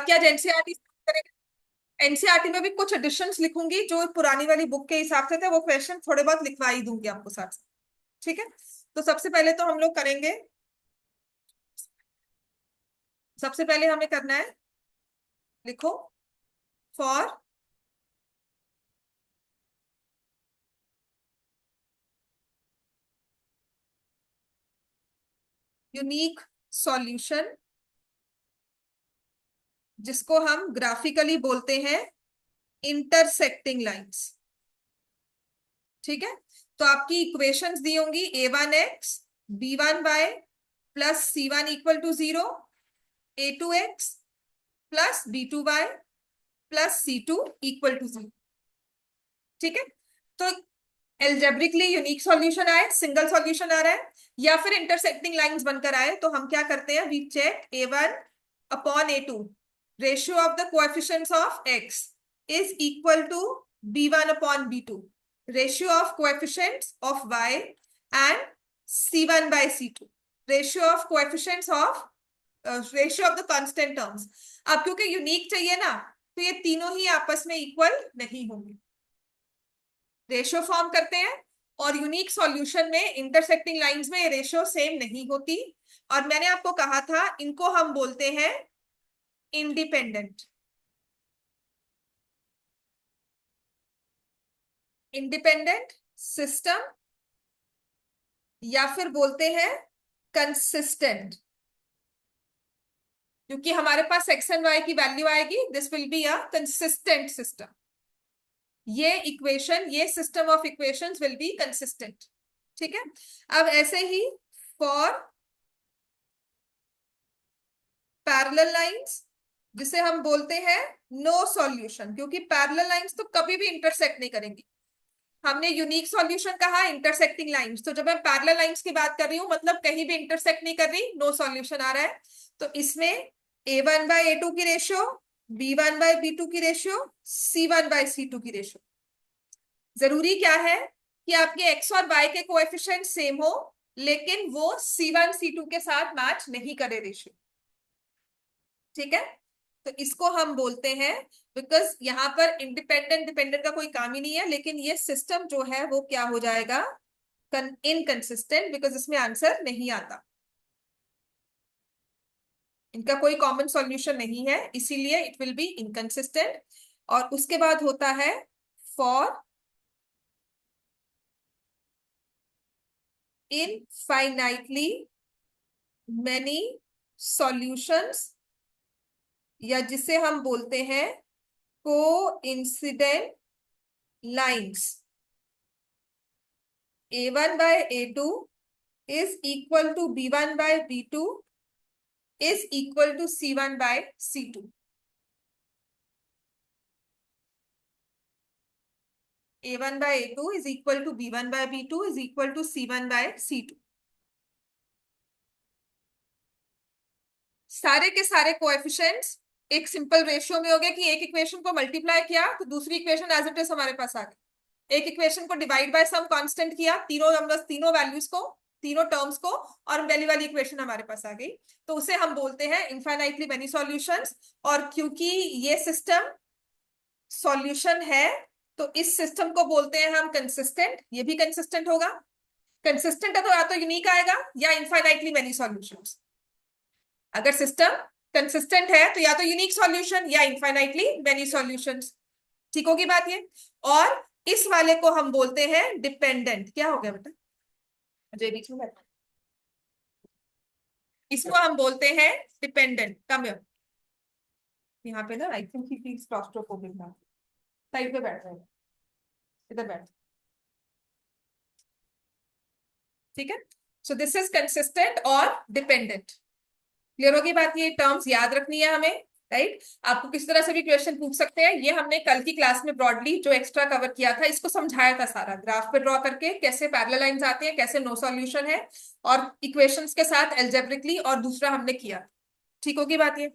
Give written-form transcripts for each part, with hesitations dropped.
बाकी आज एनसीईआरटी करेंगे। एनसीईआरटी में भी कुछ एडिशंस लिखूंगी जो पुरानी वाली बुक के हिसाब से थे, वो क्वेश्चन थोड़े बहुत लिखवा ही दूंगी आपको साथ साथ। ठीक है। तो सबसे पहले तो हम लोग करेंगे, सबसे पहले हमें करना है, लिखो फॉर यूनिक सॉल्यूशन, जिसको हम ग्राफिकली बोलते हैं इंटरसेक्टिंग लाइंस। ठीक है। तो आपकी इक्वेशंस दी होंगी a1x b1y plus c1 equal to 0, a2x plus b2y plus c2 equal to 0। ठीक है। तो एल्जेब्रिकली यूनिक सॉल्यूशन आए, सिंगल सॉल्यूशन आ रहा है, या फिर इंटरसेक्टिंग लाइंस बनकर आए, तो हम क्या करते हैं, we check a1 upon a2, ratio of the coefficients of x is equal to b1 upon b2, ratio of coefficients of y and c1 by c2, ratio of coefficients of ratio of the constant terms. अब क्योंकि unique चाहिए ना, तो ये तीनों ही आपस में equal नहीं होंगे, रेशियो फॉर्म करते हैं। और यूनिक सॉल्यूशन में इंटरसेक्टिंग लाइंस में ये रेशियो सेम नहीं होती, और मैंने आपको कहा था इनको हम बोलते हैं इंडिपेंडेंट, इंडिपेंडेंट सिस्टम, या फिर बोलते हैं कंसिस्टेंट, क्योंकि हमारे पास एक्स एंड वाई की वैल्यू आएगी, this will be a consistent system. ये इक्वेशन, ये system of equations will be consistent. ठीक है। अब ऐसे ही फॉर पैरेलल लाइंस, जिसे हम बोलते हैं नो सॉल्यूशन, क्योंकि पैरेलल लाइंस तो कभी भी इंटरसेक्ट नहीं करेंगी। हमने यूनिक सॉल्यूशन कहा, इंटरसेक्टिंग लाइंस, तो जब मैं पैरेलल लाइंस की बात कर रही हूं, मतलब कहीं भी इंटरसेक्ट नहीं कर रही, नो सॉल्यूशन आ रहा है। तो इसमें a1 बाय a2 की रेशियो, b1 बाय b2 की रेशियो, c1 बाय c2 की रेशियो। जरूरी क्या है कि आपके x और y के कोएफिशिएंट सेम हो, लेकिन वो c1 c2 के साथ मैच नहीं करे रेशियो। ठीक है। तो इसको हम बोलते हैं, बिकॉज यहां पर इंडिपेंडेंट डिपेंडेंट का कोई काम ही नहीं है, लेकिन ये सिस्टम जो है वो क्या हो जाएगा, इनकंसिस्टेंट, बिकॉज इसमें आंसर नहीं आता, इनका कोई कॉमन सॉल्यूशन नहीं है, इसीलिए इट विल बी इनकंसिस्टेंट। और उसके बाद होता है फॉर इनफाइनाइटली मैनी सॉल्यूशंस, या जिसे हम बोलते हैं को incident lines, a1 by a2 is equal to b1 by b2 is equal to c1 by c2। a1 by a2 is equal to b1 by b2 is equal to c1 by c2। सारे के सारे coefficients एक simple ratio में हो गए कि एक equation को मल्टीप्लाई किया तो दूसरी इक्वेशन एज इट इज हमारे पास आ गई, एक इक्वेशन को डिवाइड बाय सम कांस्टेंट किया, तीनों नंबर्स, तीनों वैल्यूज को, तीनों टर्म्स को, और पहली वाली इक्वेशन हमारे पास आ गई। तो उसे हम बोलते हैं इनफाइनाइटली मेनी सॉल्यूशंस। और क्योंकि ये सिस्टम सॉल्यूशन है, तो इस सिस्टम को बोलते हैं हम कंसिस्टेंट, ये भी कंसिस्टेंट होगा। कंसिस्टेंट है तो या तो यूनिक आएगा या इनफाइनाइटली मेनी सॉल्यूशंस। अगर सिस्टम कंसिस्टेंट है तो या तो यूनिक सॉल्यूशन या इनफाइनाइटली मेनी सॉल्यूशंस। ठीक होगी बात ये। और इस वाले को हम बोलते हैं डिपेंडेंट। क्या हो गया बेटा, जो बीच में बैठा, इसको हम बोलते हैं डिपेंडेंट। कम यहाँ पे ना, I think he feels claustrophobic ना, साइड पे बैठ रहे हैं, इधर बैठ। ठीक है। सो दिस इज कंसिस्टेंट और डिपेंडेंट। क्लियर होगी बात, ये टर्म्स याद रखनी है हमें, राइट। आपको किस तरह से भी क्वेश्चन पूछ सकते हैं, ये हमने कल की क्लास में ब्रॉडली जो एक्स्ट्रा कवर किया था, इसको समझाया था सारा, ग्राफ पे ड्रॉ करके कैसे पैरेलल लाइंस आती हैं, कैसे नो सॉल्यूशन है, और इक्वेशंस के साथ एल्जेब्रिकली, और दूसरा हमने किया। ठीक होगी बात ये।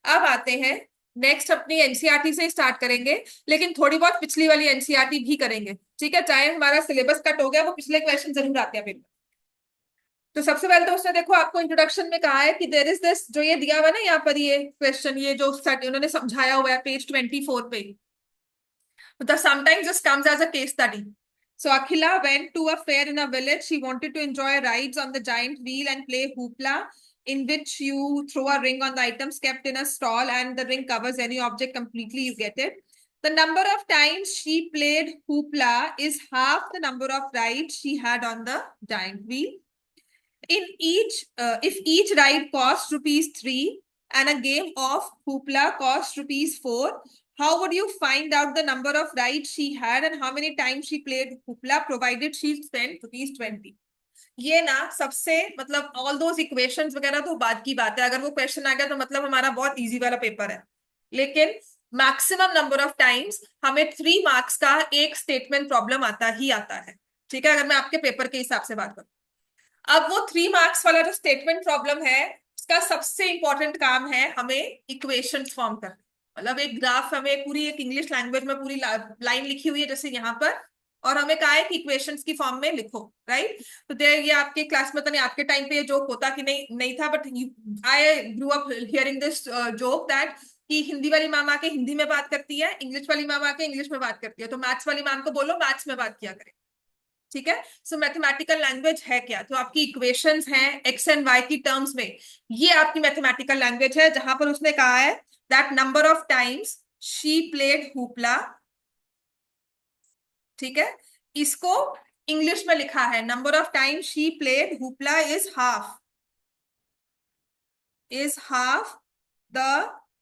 अब आते हैं नेक्स्ट, अपनी एनसीईआरटी से स्टार्ट करेंगे, लेकिन थोड़ी बहुत पिछली वाली एनसीईआरटी भी करेंगे। ठीक है, चाहे हमारा सिलेबस कट हो गया, वो पिछले क्वेश्चन जरूर आते हैं पेपर। तो सबसे पहले तो उसने देखो आपको इंट्रोडक्शन में कहा है कि देर इज दिस, जो ये दिया हुआ है ना यहाँ पर, ये क्वेश्चन, ये जो उन्होंने समझाया हुआ है पेज 24 पे, the sometimes just comes as a case study. So Akhila went to a fair in a village. She wanted to enjoy rides on the giant wheel and play hoopla, in which you throw a ring on the items kept in a stall and the ring covers any object completely. You get it. The number of times she played hoopla is half the number of rides she had on the giant wheel. In each, if each ride costs rupees 3 and a game of hoopla costs rupees 4, how would you find out the number of rides she had and how many times she played hoopla provided she spent rupees 20? ये ना सबसे मतलब all those equations वगैरह तो बात की बात है, अगर वो क्वेश्चन आ गया तो मतलब हमारा बहुत इजी वाला पेपर है। लेकिन मैक्सिमम नंबर ऑफ टाइम्स हमें 3 मार्क्स का एक स्टेटमेंट प्रॉब्लम आता ही आता है। ठीक है, अगर मैं आपके पेपर के हिसाब से बात करूं, अब वो 3 मार्क्स वाला जो स्टेटमेंट प्रॉब्लम है, उसका सबसे इंपॉर्टेंट काम है हमें इक्वेशंस फॉर्म करना। मतलब एक ग्राफ, हमें पूरी एक इंग्लिश लैंग्वेज में पूरी लाइन लिखी हुई है जैसे यहाँ पर, और हमें कहा है कि इक्वेशंस की फॉर्म में लिखो, राइट। तो देर ये आपके क्लास में, तो नहीं आपके टाइम पे ये जोक होता कि नहीं नहीं था, but I grew up hearing this joke that कि हिंदी वाली मैम आके हिंदी में बात करती है, इंग्लिश वाली मैम आके इंग्लिश में बात करती है, तो मैथ्स वाली मैम को बोलो मैथ्स में बात किया करें। ठीक है, सो मैथमेटिकल लैंग्वेज है क्या, तो आपकी इक्वेशंस हैं एक्स एंड वाई की टर्म्स में, ये आपकी मैथमेटिकल लैंग्वेज है, जहां पर उसने कहा है that number of times she played hoopla. ठीक है, इसको इंग्लिश में लिखा है number of times she played hoopla is half the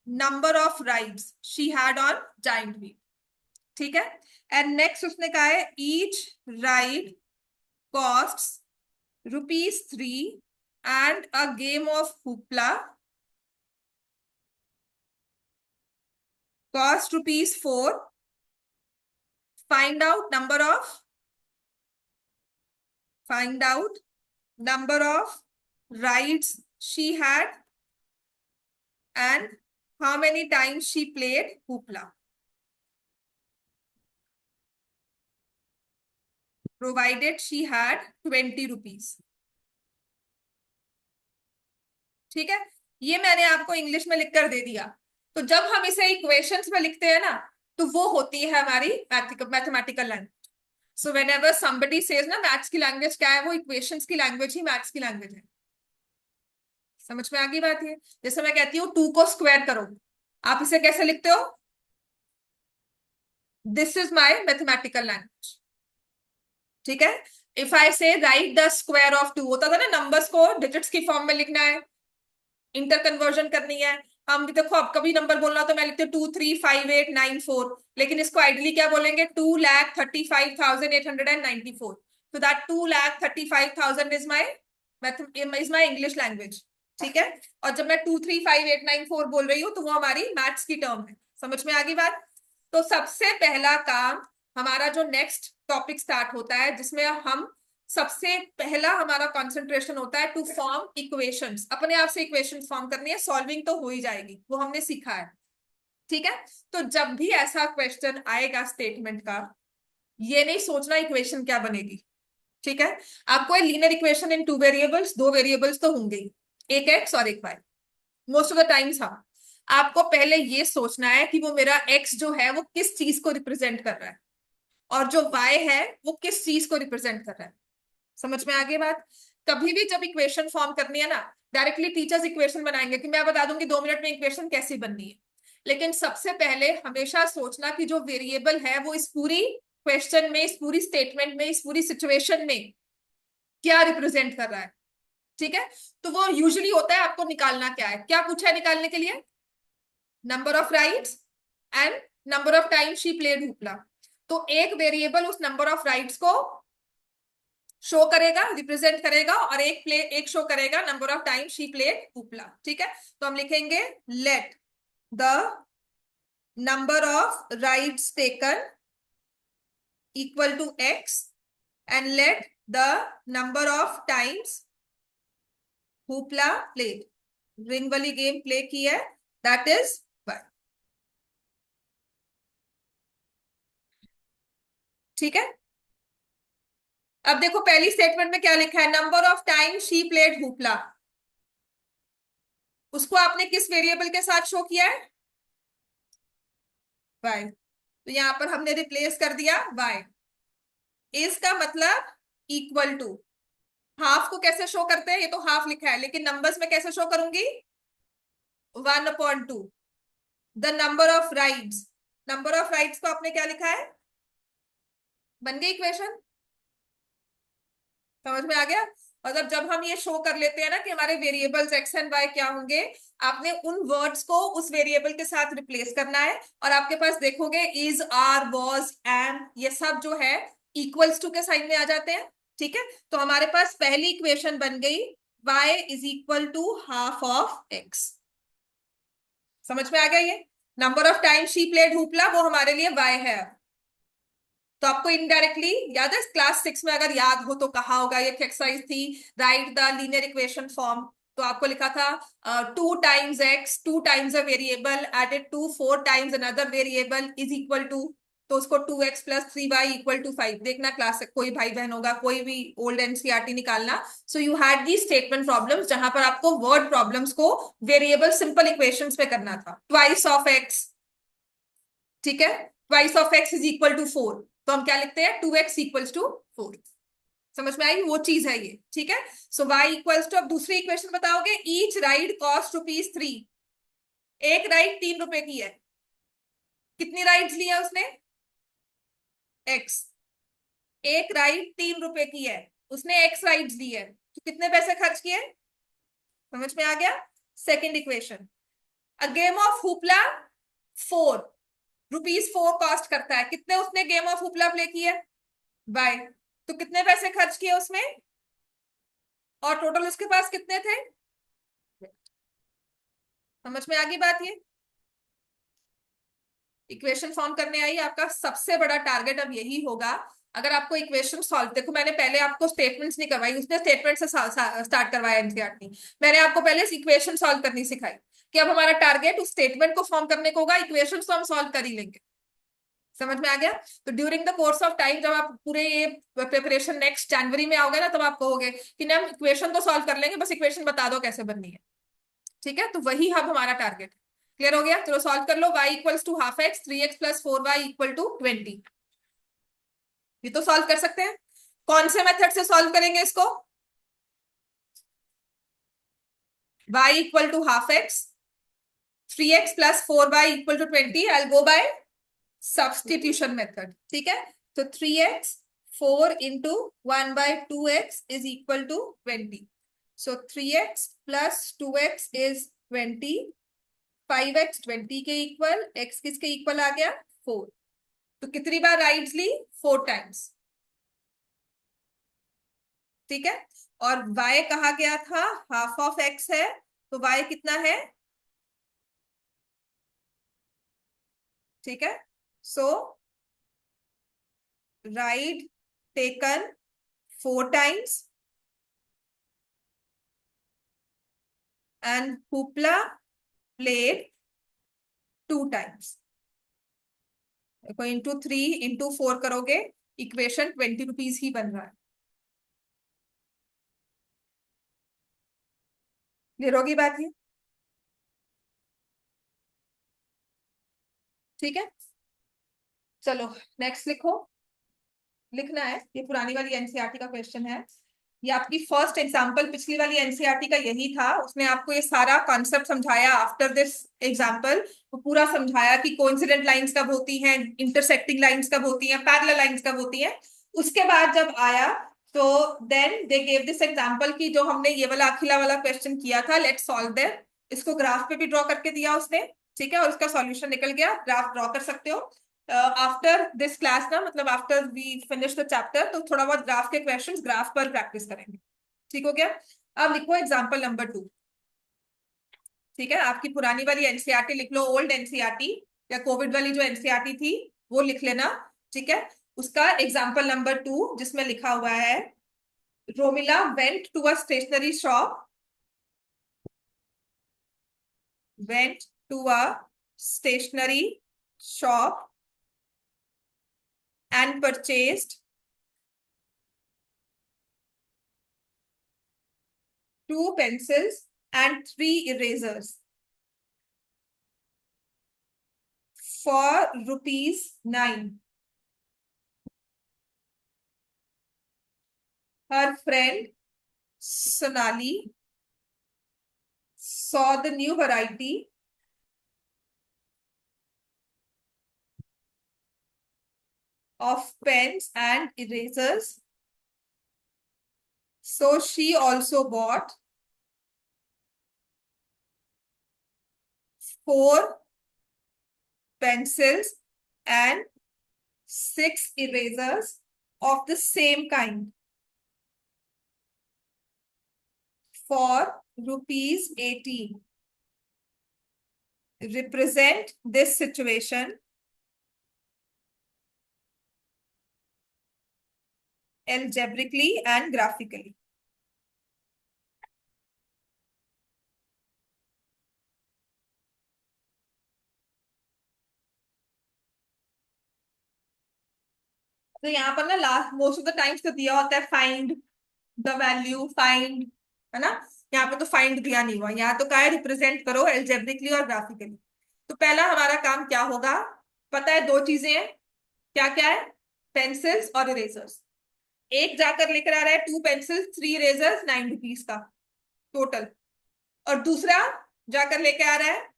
number of rides she had on giant wheel. ठीक है, एंड नेक्स्ट उसने कहा है each ride costs rupees 3 and a game of hoopla cost rupees 4. Find out number of rides she had and how many times she played hoopla, provided she had 20 rupees. ठीक है, ये मैंने आपको English में लिखकर दे दिया। तो जब हम इसे इक्वेशंस में लिखते हैं ना, तो वो होती है हमारी mathematical language. So when ever somebody says ना मैथ्स की लैंग्वेज क्या है, वो इक्वेशंस की लैंग्वेज ही मैथ्स की लैंग्वेज है। समझ में आ गई बात? है जैसे मैं कहती हूँ 2 को स्क्वायर करो, आप इसे कैसे लिखते हो? This is my mathematical language. ठीक है, इफ आई से राइट द स्क्वायर ऑफ 2, होता था ना नंबर्स को डिजिट्स की फॉर्म में लिखना है, इंटर कन्वर्जन करनी है। हम भी देखो, अब कभी नंबर बोलना तो मैं लिखती हूँ 23589 4, लेकिन इसको आइडियली क्या बोलेंगे? 2,35,894। तो that 2,35,000 is my English language. ठीक है, और जब मैं 235,894 बोल रही हूँ तो वो हमारी मैथ्स की टर्म है। समझ में आ गई बात? तो सबसे पहला काम, हमारा जो नेक्स्ट टॉपिक स्टार्ट होता है, जिसमें हम सबसे पहला हमारा कंसंट्रेशन होता है टू फॉर्म इक्वेशंस। अपने आप से इक्वेशंस फॉर्म करनी है, सॉल्विंग तो हो ही जाएगी, वो हमने सीखा है। ठीक है, तो जब भी ऐसा क्वेश्चन आएगा स्टेटमेंट का, ये नहीं सोचना इक्वेशन क्या बनेगी। ठीक है, आपको linear equation in 2 variables, 2 variables तो होंगे ही, एक एक्स और एक why most of the times. हाँ, आपको पहले ये सोचना है कि वो मेरा एक्स जो है वो किस चीज को रिप्रेजेंट कर रहा है, और जो वाई है वो किस चीज को रिप्रेजेंट कर रहा है। समझ में आ गई बात? कभी भी जब इक्वेशन फॉर्म करनी है ना, डायरेक्टली टीचर्स इक्वेशन बनाएंगे कि मैं बता दूंगी 2 मिनट में इक्वेशन कैसी बननी है, लेकिन सबसे पहले हमेशा सोचना कि जो वेरिएबल है वो इस पूरी क्वेश्चन में, इस पूरी स्टेटमेंट में, इस पूरी सिचुएशन में क्या रिप्रेजेंट कर रहा है। ठीक है, तो वो यूजुअली होता है, आपको निकालना क्या है, क्या पूछा है निकालने के लिए? Number of rides and number of time she played hoopla. तो एक वेरिएबल उस नंबर ऑफ राइड्स को शो करेगा, रिप्रेजेंट करेगा, और एक शो करेगा number of time she played hoopla. ठीक है, तो हम लिखेंगे let the number of rides taken equal to x and let the number of times hoopla played, ring वाली गेम प्ले की है, दैट इज 1। ठीक है, अब देखो पहली स्टेटमेंट में क्या लिखा है, number of time she played hoopla, उसको आपने किस वेरिएबल के साथ शो किया है, वाई, तो यहां पर हमने रिप्लेस कर दिया वाई। इसका मतलब इक्वल टू, हाफ को कैसे शो करते हैं, ये तो हाफ लिखा है, लेकिन नंबर्स में कैसे शो करूंगी, 1/2, the number of rides, number of rides को आपने क्या लिखा है, बन गई इक्वेशन, समझ में आ गया। मतलब जब हम ये शो कर लेते हैं ना कि हमारे वेरिएबल्स एक्स एंड वाई क्या होंगे, आपने उन वर्ड्स को उस वेरिएबल के साथ रिप्लेस करना है, और आपके पास देखोगे इज, आर, वॉज, एम, ये सब जो है इक्वल्स टू के साइन में आ जाते हैं। ठीक है, तो हमारे पास पहली इक्वेशन बन गई, y is equal to half of x। समझ में आ गया, ये number of time she played hoopla वो हमारे लिए y है। तो आपको इनडायरेक्टली याद है, क्लास 6 में अगर याद हो तो कहा होगा, ये एक्सरसाइज थी, write the linear equation form. तो आपको लिखा था 2 times x, 2 times a variable added to 4 times another variable is equal to, तो उसको 2x+3y इक्वल टू 5। देखना क्लास, कोई भाई बहन होगा, कोई भी ओल्ड एनसीईआरटी निकालना। So you had the statement problems जहां पर आपको वर्ड प्रॉब्लम्स को वेरिएबल सिंपल इक्वेशंस पे करना था, ट्वाइस ऑफ x, ठीक है, twice of x is equal to 4, तो हम क्या लिखते हैं, 2x इक्वल्स टू 4। समझ में आई, वो चीज है ये, ठीक है। सो y इक्वल्स टू, अब दूसरी इक्वेशन बताओगे, ईच राइड कॉस्ट ₹3, एक राइड 3 रुपए की है, कितनी राइड्स ली है उसने, x, एक राइड 3 रुपए की है, उसने x राइड्स ली है, तो कितने पैसे खर्च किए, समझ में आ गया। Second equation, a game of hoopla 4, ₹4 cost करता है, कितने उसने गेम ऑफ हुपला प्ले की है, बाय, तो कितने पैसे खर्च किए उसमें, और टोटल उसके पास कितने थे, समझ में आ गई बात, ये इक्वेशन फॉर्म करने आई, आपका सबसे बड़ा टारगेट अब यही होगा। अगर आपको इक्वेशन सॉल्व, देखो मैंने पहले आपको स्टेटमेंट्स नहीं करवाई, उसने स्टेटमेंट से स्टार्ट करवाया एनसीईआरटी, मैंने आपको पहले इक्वेशन सॉल्व करनी सिखाई, कि अब हमारा टारगेट उस स्टेटमेंट को फॉर्म करने को होगा, इक्वेशन तो हम सॉल्व कर ही लेंगे। समझ में आ गया। तो during the course of time जब आप पूरे ये प्रिपरेशन नेक्स्ट जनवरी में आओगे ना, तब आप कहोगे कि ना हम इक्वेशन तो सॉल्व कर लेंगे, बस इक्वेशन बता दो कैसे बननी है। ठीक है, तो वही अब हमारा टारगेट है। क्लियर हो गया, चलो सॉल्व कर लो। y equals to half x, 3x+4y equal to 20, ये तो सॉल्व कर सकते हैं। कौन से मेथड से सॉल्व करेंगे इसको, y equal to half x, 3x+4y equal to 20, I go by substitution method. ठीक है, तो 3x 4 into 1/2x is equal to 20, so 3x plus 2x is 20, 5x 20 के इक्वल, x किसके इक्वल आ गया, 4। तो कितनी बार राइड्स ली, 4 टाइम्स। ठीक है, और y कहा गया था, हाफ ऑफ x है, तो y कितना है, ठीक है। So ride taken 4 times and hoopla played 2 times. देखो इंटू 3 इंटू 4 करोगे, इक्वेशन ₹20 ही बन रहा है। क्लियर होगी बात ये, ठीक है। चलो नेक्स्ट लिखो, लिखना है, ये पुरानी वाली एनसीईआरटी का क्वेश्चन है, ये आपकी फर्स्ट एग्जांपल पिछली वाली एनसीईआरटी का यही था, उसने आपको ये सारा कॉन्सेप्ट समझाया। आफ्टर दिस एग्जांपल वो पूरा समझाया कि कोइंसिडेंट लाइंस कब होती हैं, इंटरसेक्टिंग लाइंस कब होती हैं, पैरेलल लाइंस कब होती हैं। उसके बाद जब आया तो then they gave this example की, जो हमने ये वाला अखिला वाला क्वेश्चन किया था, लेट्स सॉल्व दैट, इसको ग्राफ पे भी ड्रॉ करके दिया उसने, ठीक है, और उसका सॉल्यूशन निकल गया, ग्राफ ड्रॉ कर सकते हो। आफ्टर दिस क्लास ना, मतलब after we finish the chapter, तो थोड़ा बहुत ग्राफ के क्वेश्चंस ग्राफ पर प्रैक्टिस करेंगे। ठीक हो गया, अब लिखो एग्जाम्पल नंबर 2। ठीक है, आपकी पुरानी वाली एनसीईआरटी लिख लो, ओल्ड एनसीईआरटी, या कोविड वाली जो एनसीईआरटी थी वो लिख लेना। ठीक है, उसका एग्जाम्पल नंबर 2 जिसमें लिखा हुआ है, Romila went to a stationery shop, went to a stationery shop and purchased 2 pencils and 3 erasers for ₹9. Her friend Sonali saw the new variety of pens and erasers, so she also bought 4 pencils and 6 erasers of the same kind for ₹18. Represent this situation algebraically and graphically. तो यहाँ पर ना last most of the times तो दिया होता है find the value, find, है ना। यहाँ पे तो फाइंड दिया नहीं हुआ, यहाँ तो क्या है, रिप्रेजेंट करो एल्जेब्रिकली और ग्राफिकली। तो पहला हमारा काम क्या होगा, पता है दो चीजें हैं, क्या क्या है, पेंसिल्स और इरेजर्स। एक जाकर लेकर आ रहा है 2 पेंसिल्स 3 इरेजर्स ₹9 का टोटल, और दूसरा जाकर लेके आ रहा है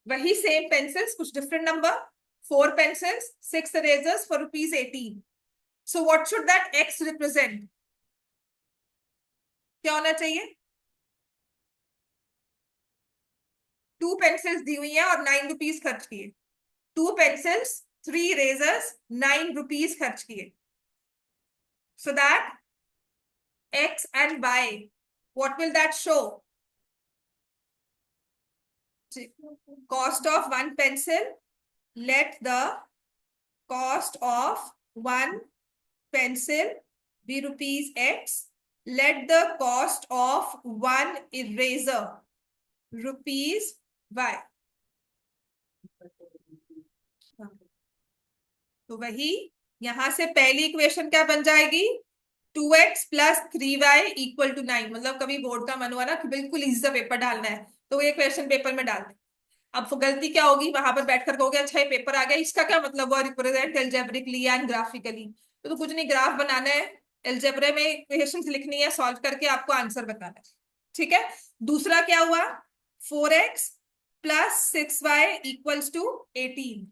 वही सेम पेंसिल्स कुछ different number, 4 pencils 6 erasers for ₹18। So what should that x represent, क्या होना चाहिए? 2 पेंसिल्स दी हुई है और ₹9 खर्च किए, 2 पेंसिल्स 3 इरेजर्स ₹9 खर्च किए, so that x and y, what will that show? Cost of one pencil, let the cost of one pencil be ₹X, let the cost of one eraser ₹Y। तो वही यहां से पहली इक्वेशन क्या बन जाएगी, 2x + 3y = 9। मतलब कभी बोर्ड का मन हुआ ना कि बिल्कुल इजी सा पेपर डालना है तो ये क्वेश्चन पेपर में डाल दे। अब वो गलती क्या होगी, वहां पर बैठकर कहोगे अच्छा ये पेपर आ गया, इसका क्या मतलब हुआ, रिप्रेजेंट एल्जेब्रिकली एंड ग्राफिकली। तो कुछ नहीं, ग्राफ बनाना है, एल्जेब्रे में इक्वेशंस लिखनी है, सॉल्व करके आपको आंसर बताना है, ठीक है। दूसरा क्या हुआ, 4x + 6y = 18।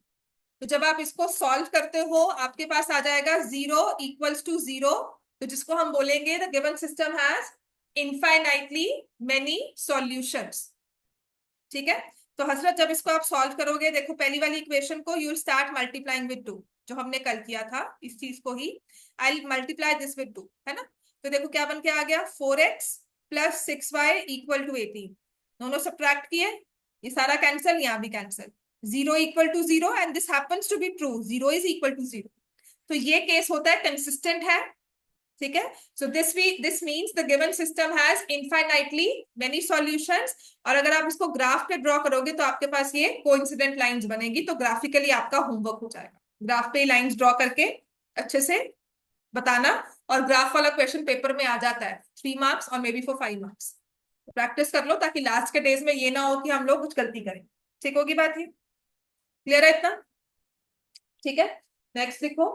तो जब आप इसको सॉल्व करते हो आपके पास आ जाएगा 0 = 0, तो जिसको हम बोलेंगे the given system has infinitely many solutions, ठीक है। तो हसरत जब इसको आप सॉल्व करोगे, देखो पहली वाली इक्वेशन को यू स्टार्ट मल्टीप्लाइंग विद 2, जो हमने कल किया था इस चीज को ही, आई मल्टीप्लाई दिस विद 2, है ना। तो देखो क्या बन के आ गया, 4x + 6y = 18। दोनों सब्ट्रैक्ट किए, ये सारा कैंसिल, यहाँ भी cancel, 0 = 0 and this happens to be true, 0 = 0। तो ये केस होता है कंसिस्टेंट है, ठीक है। So this means the given system has infinitely many solutions. और अगर आप इसको ग्राफ पे ड्रॉ करोगे तो आपके पास ये कोइंसिडेंट लाइंस बनेगी, तो ग्राफिकली आपका होमवर्क हो जाएगा, ग्राफ पे लाइंस ड्रॉ करके अच्छे से बताना। और ग्राफ वाला क्वेश्चन पेपर में आ जाता है 3 मार्क्स और may be for 5 marks. Practice कर लो ताकि लास्ट के डेज में ये ना हो कि हम लोग कुछ गलती करें, ठीक होगी बात, ये क्लियर है इतना, ठीक है। नेक्स्ट लिखो,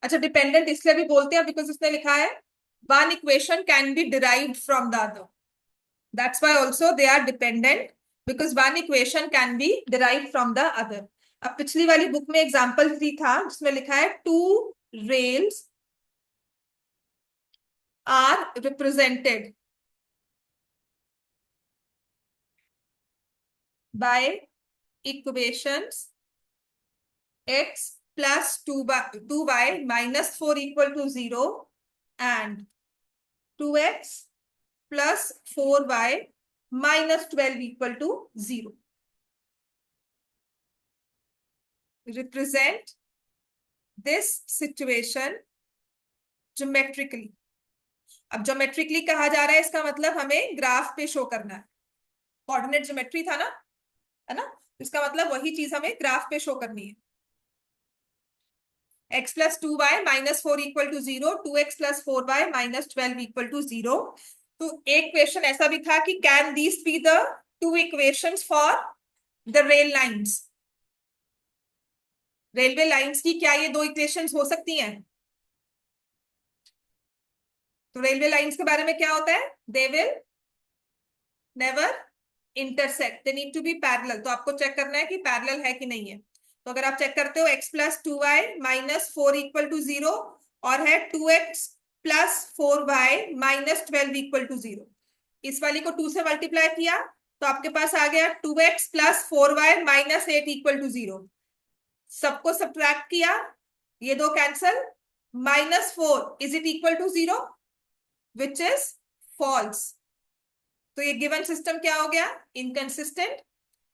अच्छा डिपेंडेंट इसलिए भी बोलते हैं बिकॉज उसने लिखा है one equation can be derived from the other, that's why also they are dependent, because one equation can be derived from the other. अब पिछली वाली बुक में एग्जांपल 3 था जिसमें लिखा है 2 rails are represented by equations x plus 2y minus 4 = 0 and 2x plus 4y minus 12 = 0. Represent this situation geometrically. अब geometrically कहा जा रहा है, इसका मतलब हमें ग्राफ पे शो करना है, कोऑर्डिनेट ज्योमेट्री था ना, है ना, इसका मतलब वही चीज हमें ग्राफ पे शो करनी है। x plus 2y minus 4 equal to 0, 2x plus 4y minus 12 equal to 0। तो एक क्वेश्चन ऐसा भी था कि can these be the two equations for the rail lines, railway lines की क्या ये दो इक्वेशंस हो सकती हैं? तो रेलवे लाइंस के बारे में क्या होता है? They will never intersect, they need to be parallel. तो आपको चेक करना है कि पैरेलल है कि नहीं है। तो अगर आप चेक करते हो x plus 2y minus 4 equal to 0 और है 2x plus 4y minus 12 equal to 0, इस वाली को 2 से मल्टीप्लाई किया तो आपके पास आ गया 2x plus 4y minus 8 equal to 0। सबको सब्ट्रैक्ट किया, ये दो cancel, minus 4 is it equal to 0, which is false. तो ये गिवन सिस्टम क्या हो गया? इनकंसिस्टेंट।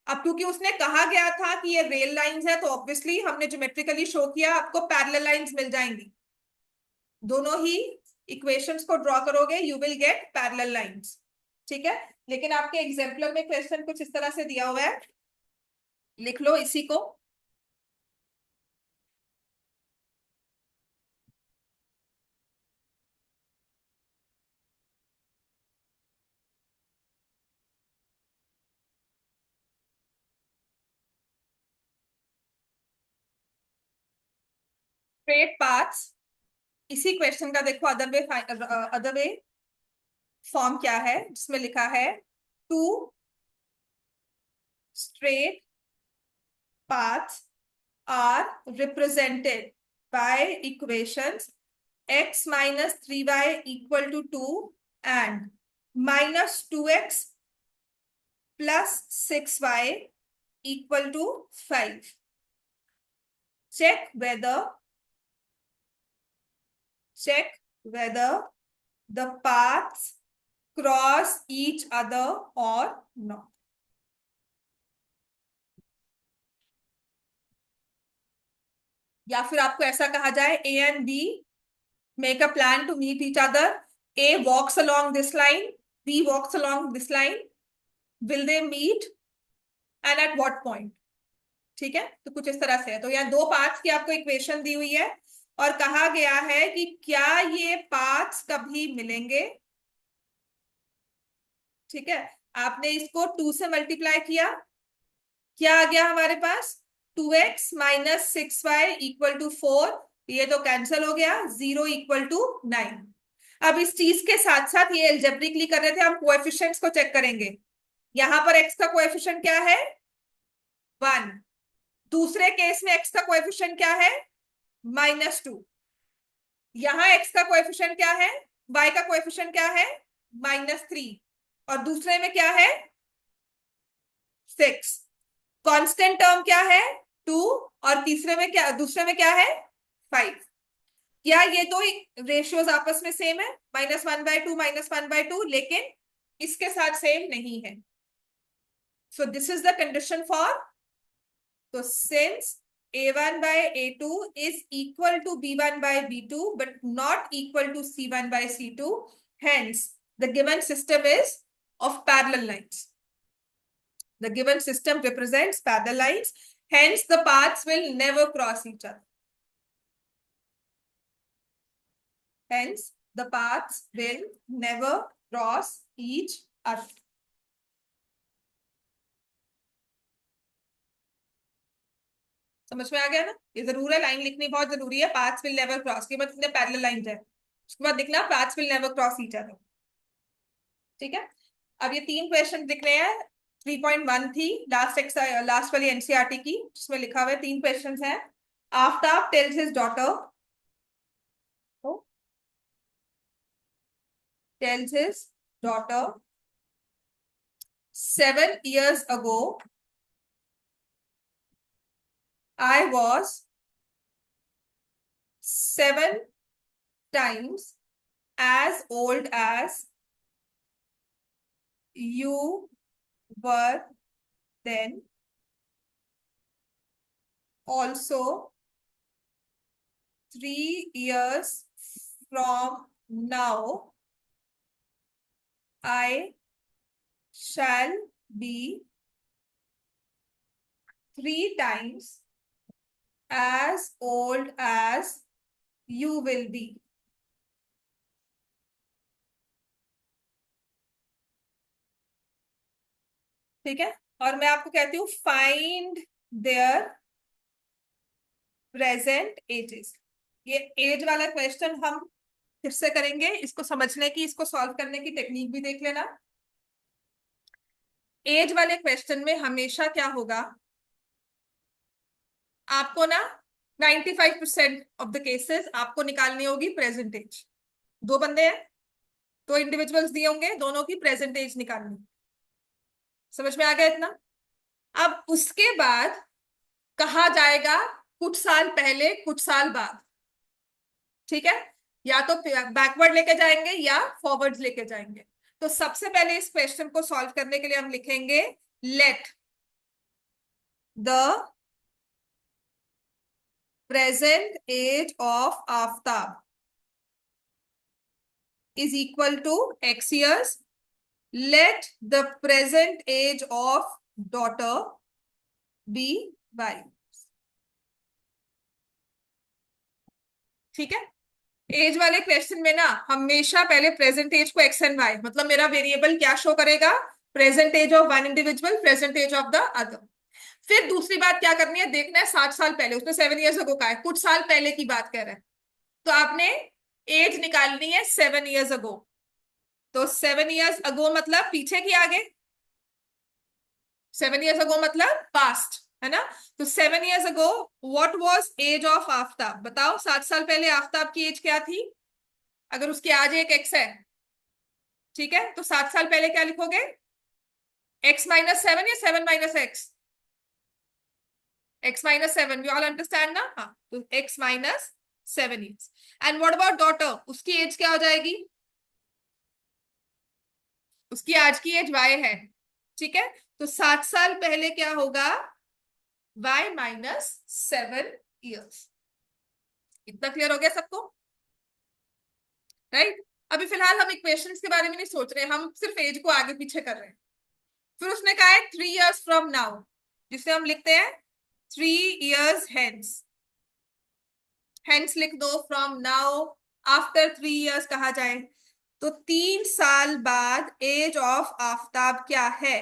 अब क्योंकि उसने कहा गया था कि ये रेल लाइंस है तो ऑब्वियसली हमने ज्योमेट्रिकली शो किया, आपको पैरेलल लाइंस मिल जाएंगी। दोनों ही इक्वेशंस को ड्रॉ करोगे you will get parallel lines. ठीक है, लेकिन आपके एग्जाम्पल में क्वेश्चन कुछ इस तरह से दिया हुआ है, लिख लो इसी को। स्ट्रेट पाथ्स, इसी क्वेश्चन का देखो अदर वे फॉर्म क्या है, जिसमें लिखा है two straight paths are represented by equations x minus 3y equal to 2 and minus 2x plus 6y equal to 5. Check whether the paths cross each other or not. या फिर आपको ऐसा कहा जाए A and B make a plan to meet each other. A walks along this line, B walks along this line. Will they meet and at what point? ठीक है, तो कुछ इस तरह से है। तो यहाँ दो पाथ्स की आपको इक्वेशन दी हुई है और कहा गया है कि क्या ये पाथ्स कभी मिलेंगे। ठीक है, आपने इसको 2 से मल्टीप्लाई किया, क्या आ गया हमारे पास? 2x minus 6y equal to 4, ये तो कैंसिल हो गया, 0 इक्वल टू 9। अब इस चीज के साथ साथ ये एल्जेब्रिकली कर रहे थे, हम कोएफिशिएंट्स को चेक करेंगे। यहां पर x का कोएफिशिएंट क्या है? 1। दूसरे केस में x का कोएफिशिएंट क्या है? -2। यहां x का कोएफिशिएंट क्या है? y का कोएफिशिएंट क्या है? -3। और दूसरे में क्या है? 6। कांस्टेंट टर्म क्या है? 2। और तीसरे में क्या, दूसरे में क्या है? 5। क्या ये दो रेशियोज आपस में सेम है? -1/2 -1/2, लेकिन इसके साथ सेम नहीं है। So this is the condition for, तो since a1 by a2 is equal to b1 by b2 but not equal to c1 by c2, hence the given system is of parallel lines. The given system represents parallel lines, hence the paths will never cross each other. Hence the paths will never cross each other. समझ में आ गया ना? ये जरूर है, line लिखनी बहुत जरूरी है। पाथ्स विल नेवर क्रॉस के मतलब पैरेलल लाइंस है, उसके बाद लिखना paths will never cross each other. ठीक है, अब ये तीन क्वेश्चन दिख रहे हैं। 3.1 थी लास्ट वाली एनसीईआरटी की, जिसमें लिखा हुआ है तीन क्वेश्चंस हैं। Aftab tales his daughter, tells his daughter 7 years ago I was 7 times as old as you were then. Also, 3 years from now, I shall be 3 times as old as you will be. ठीक है, और मैं आपको कहती हूँ find there present ages. ये as वाला question हम फिर से करेंगे, इसको समझने की, इसको सॉल्व करने की टेक्निक भी देख लेना। एज वाले क्वेश्चन में हमेशा क्या होगा, आपको ना 95% ऑफ द केसेस आपको निकालनी होगी प्रेजेंट एज। दो बंदे हैं, दो इंडिविजुअल्स दिए होंगे, दोनों की प्रेजेंट एज निकालनी। समझ में आ गया इतना? अब उसके बाद कहा जाएगा कुछ साल पहले कुछ साल बाद। ठीक है, या तो बैकवर्ड लेके जाएंगे या फॉरवर्ड लेके जाएंगे। तो सबसे पहले इस क्वेश्चन को सॉल्व करने के लिए हम लिखेंगे let the present age of Aftab is equal to x years. Let the present age of daughter be y. ठीक है, एज वाले क्वेश्चन में ना हमेशा पहले प्रेजेंट एज को एक्स एंड वाई, मतलब मेरा वेरिएबल क्या शो करेगा, present age of one individual, present age of the other. फिर दूसरी बात क्या करनी है, देखना है 60 साल पहले, उसमें 7 years अगो का है, कुछ साल पहले की बात कर रहा है, तो आपने एज निकालनी है 7 years अगो। तो 7 years अगो मतलब पीछे की आगे, 7 years अगो मतलब पास्ट, है ना? तो 7 years ago what was age of Aftab, बताओ 60 साल पहले आफ्ताब की एज क्या थी? अगर उसकी आज एक एक्स है, ठीक है, तो 60 साल पहले क्या लिखोगे, x-7 या 7 - x? x-7, you all understand ना? हाँ, तो x-7 years। And what about daughter, उसकी एज क्या हो जाएगी? उसकी आज की एज y है, ठीक है, तो 60 साल पहले क्या होगा, y-7 years। इतना क्लियर हो गया सबको? राइट, अभी फिलहाल हम इक्वेशंस के बारे में नहीं सोच रहे, हम सिर्फ एज को आगे पीछे कर रहे हैं। फिर उसने कहा है 3 years फ्रॉम नाउ, जिसे हम लिखते हैं 3 years hence। हेंस लिख दो, फ्रॉम नाउ, आफ्टर 3 years कहा जाए तो 3 साल बाद एज ऑफ आफ्ताब क्या है?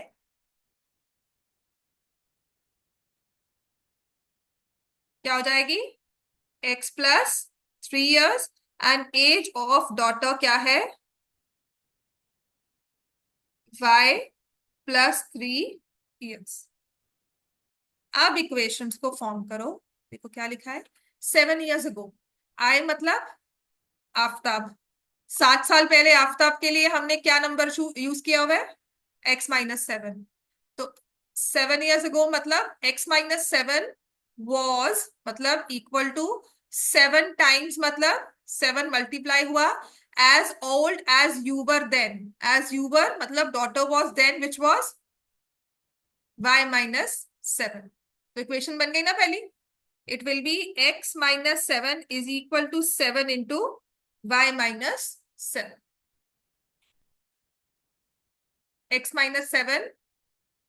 क्या हो जाएगी, x + 3 years। And age of daughter क्या है, y + 3 years। अब इक्वेशंस को फॉर्म करो, देखो क्या लिखा है, 7 years अगो, आई मतलब आफ्ताब, 60 साल पहले आफ्ताब के लिए हमने क्या नंबर यूज किया हुआ है, x-7। तो 7 years अगो मतलब x-7 वॉज मतलब इक्वल टू 7 times, मतलब 7 मल्टीप्लाई हुआ, as old as you were then, as you were मतलब daughter was then which was y-7। तो इक्वेशन बन गई ना पहली, it will be x-7 is equal to 7 into y-7। x-7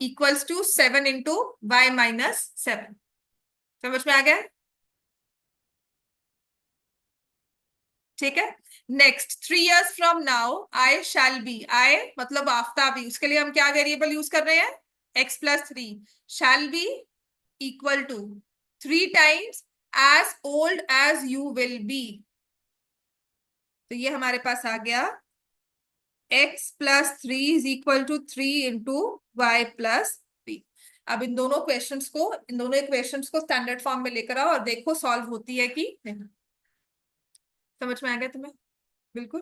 equals to 7 into y-7। समझ में आ गया? ठीक है, next 3 years from now I shall be, I मतलब आफ्ताबी, उसके लिए हम क्या वेरिएबल यूज कर रहे हैं, x + 3, shall be equal to 3 times age old as you will be. तो ये हमारे पास आ गया x + 3 is equal to 3 into y + 3। अब इन दोनों क्वेश्चंस को, इन दोनों इक्वेशंस को स्टैंडर्ड फॉर्म में लेकर आओ और देखो सॉल्व होती है कि नहीं। समझ में आ गया तुम्हें? बिल्कुल,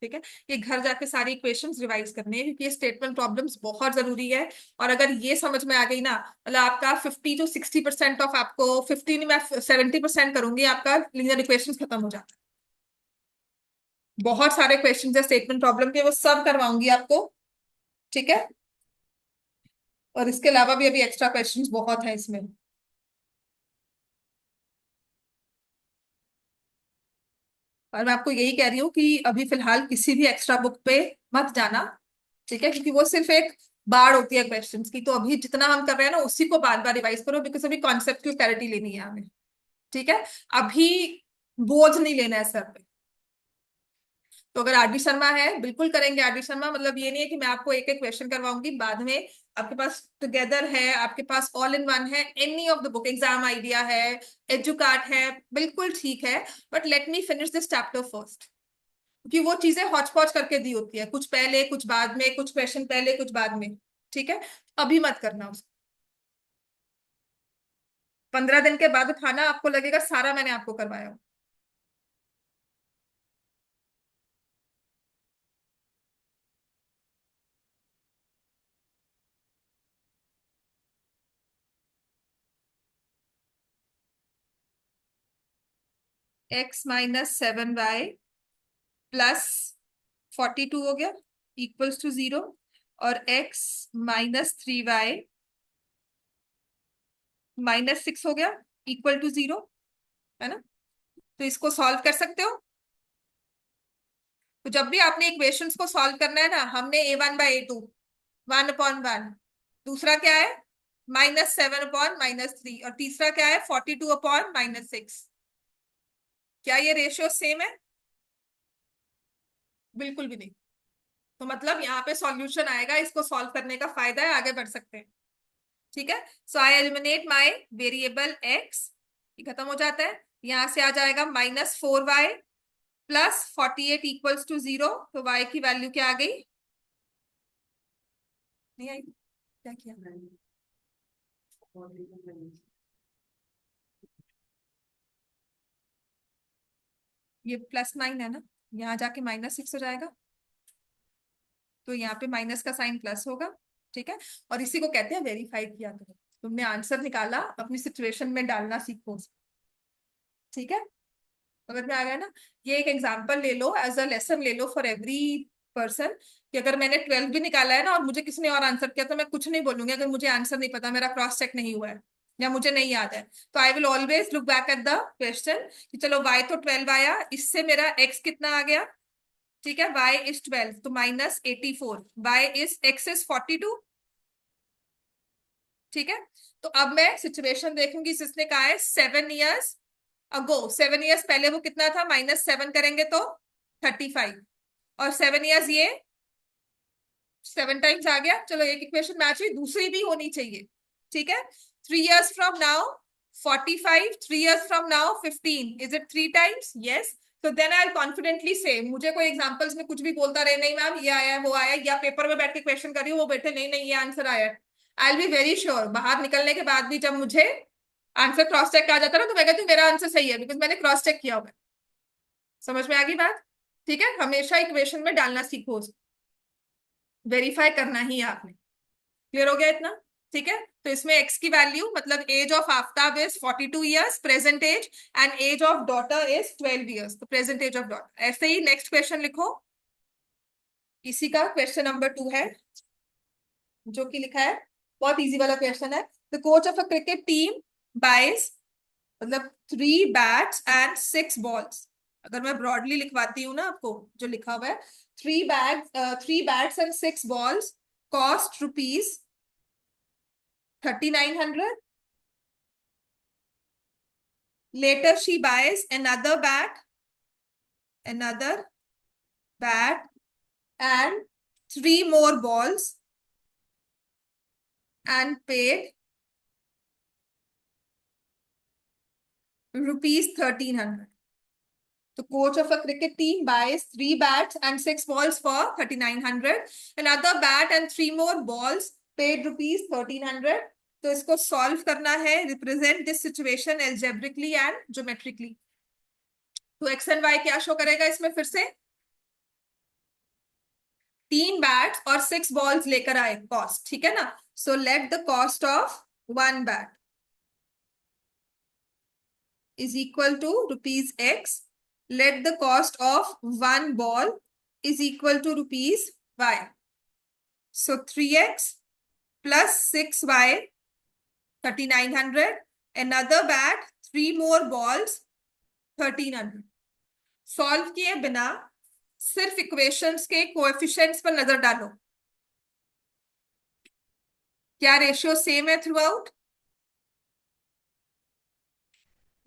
ठीक है, ये घर जाके सारी इक्वेशंस रिवाइज करनी है, क्योंकि ये स्टेटमेंट प्रॉब्लम्स बहुत जरूरी है। और अगर ये समझ में आ गई ना, मतलब आपका 50 to 60% ऑफ, आपको 50 नहीं, मैं 70% करूंगी, आपका लीनियर इक्वेशंस खत्म हो जाता है। बहुत सारे क्वेश्चंस है स्टेटमेंट प्रॉब्लम के, वो सब करवाऊंगी आपको, ठीक है, और इसके अलावा भी अभी एक्स्ट्रा क्वेश्चंस बहुत है इसमें। और मैं आपको यही कह रही हूँ कि अभी फिलहाल किसी भी एक्स्ट्रा बुक पे मत जाना, ठीक है, क्योंकि वो सिर्फ एक बाढ़ होती है क्वेश्चंस की। तो अभी जितना हम कर रहे हैं ना, उसी को बार बार रिवाइज करो, बिकॉज अभी कॉन्सेप्ट की क्लैरिटी लेनी है हमें। ठीक है, अभी बोझ नहीं लेना है सर पे। तो अगर आरडी शर्मा है बिल्कुल करेंगे आरडी शर्मा, मतलब ये नहीं है कि मैं आपको एक एक क्वेश्चन करवाऊंगी बाद में। आपके पास टुगेदर है, आपके पास ऑल इन वन है, any of the book, exam idea है, एजुकार्ट है, बिल्कुल ठीक है। But let me finish this chapter first, क्योंकि वो चीजें हौच पौच करके दी होती है, कुछ पहले कुछ बाद में, कुछ क्वेश्चन पहले कुछ बाद में। ठीक है, अभी मत करना उसको। 15 दिन के बाद उठाना, आपको लगेगा सारा मैंने आपको करवाया हो। x-7y प्लस 42 हो गया इक्वल्स टू 0, और x-3y -6 हो गया इक्वल टू 0, है ना। तो इसको सॉल्व कर सकते हो। तो जब भी आपने इक्वेशंस को सॉल्व करना है ना, हमने a1/a2 1/1, दूसरा क्या है -7/-3, और तीसरा क्या है 42/-6। क्या ये रेशियो सेम है? बिल्कुल भी नहीं। तो मतलब यहाँ पे सॉल्यूशन आएगा, इसको सॉल्व करने का फायदा है, आगे बढ़ सकते हैं। ठीक है, सो आई एलिमिनेट माई वेरिएबल एक्स, ये खत्म हो जाता है। यहां से आ जाएगा -4y प्लस 48 इक्वल्स टू 0। तो y की वैल्यू क्या आ गई? नहीं आई? क्या किया? ये +9 है ना, यहाँ जाके -6 हो जाएगा, तो यहाँ पे माइनस का साइन प्लस होगा। ठीक है, और इसी को कहते हैं वेरीफाई किया करो। तुमने आंसर निकाला, अपनी सिचुएशन में डालना सीखो। ठीक है, समझ में आ गया ना। ये एक एग्जांपल ले लो, एज अ लेसन ले लो फॉर एवरी पर्सन, कि अगर मैंने 12 भी निकाला है ना और मुझे किसी ने और आंसर किया, तो मैं कुछ नहीं बोलूंगी अगर मुझे आंसर नहीं पता, मेरा क्रॉस चेक नहीं हुआ है या मुझे नहीं याद है। तो I will always look back at the question कि चलो y तो 12 आया, इससे मेरा x कितना आ गया। ठीक है, y इज 12 तो -84, y इज x इज 42। ठीक है, तो अब मैं सिचुएशन देखूंगी, जिसने कहा है 7 years अगो, 7 years पहले वो कितना था, -7 करेंगे तो 35, और 7 years ये 7 टाइम्स आ गया। चलो एक इक्वेशन मैच हुई, दूसरी भी होनी चाहिए। ठीक है, 3 years from now 45, 3 years from now 15, is it 3 times? Yes. तो देन आई कॉन्फिडेंटली से, मुझे कोई एग्जांपल्स में कुछ भी बोलता रहे नहीं मैम ये आया है वो आया है, या पेपर में बैठ के क्वेश्चन कर रही हूँ वो बैठे नहीं नहीं ये आंसर आया है, I will be very sure बाहर निकलने के बाद भी, जब मुझे आंसर क्रॉस चेक आ जाता है ना, तो मैं कहती हूँ मेरा आंसर सही है, बिकॉज मैंने क्रॉस चेक किया हुआ है। समझ में आ गई बात? ठीक है, हमेशा इक्वेशन में डालना सीखो, वेरीफाई करना ही है आपने। क्लियर हो गया इतना? ठीक है, तो इसमें x की वैल्यू, मतलब age of Aftab is 42 years present age, and age of daughter is 12 years, तो प्रेजेंट एज ऑफ डॉटर। ऐसे ही नेक्स्ट क्वेश्चन लिखो, इसी का क्वेश्चन नंबर 2 है, जो कि लिखा है, बहुत इजी वाला क्वेश्चन है। The coach of a cricket team buys, मतलब 3 bats and 6 balls। अगर मैं ब्रॉडली लिखवाती हूँ ना आपको, जो लिखा हुआ है, 3 bats and 6 balls cost ₹3900। Later she buys another bat and 3 more balls and paid ₹1300। The coach of a cricket team buys 3 bats and 6 balls for 3900. Another bat and 3 more balls paid ₹1300। तो इसको solve करना है, represent this situation algebraically and geometrically. तो x and Y क्या show करेगा इसमें फिर से, 3 बैट्स और 6 बॉल्स लेकर आए कॉस्ट, ठीक है ना। So let the cost of 1 bat is equal to rupees x. Let the cost of 1 ball is equal to rupees y. So 3x plus 6y 3900. Another bat, 3 more balls 1300। Solve किए बिना सिर्फ equations के coefficients पर नजर डालो, क्या ratio same है through out?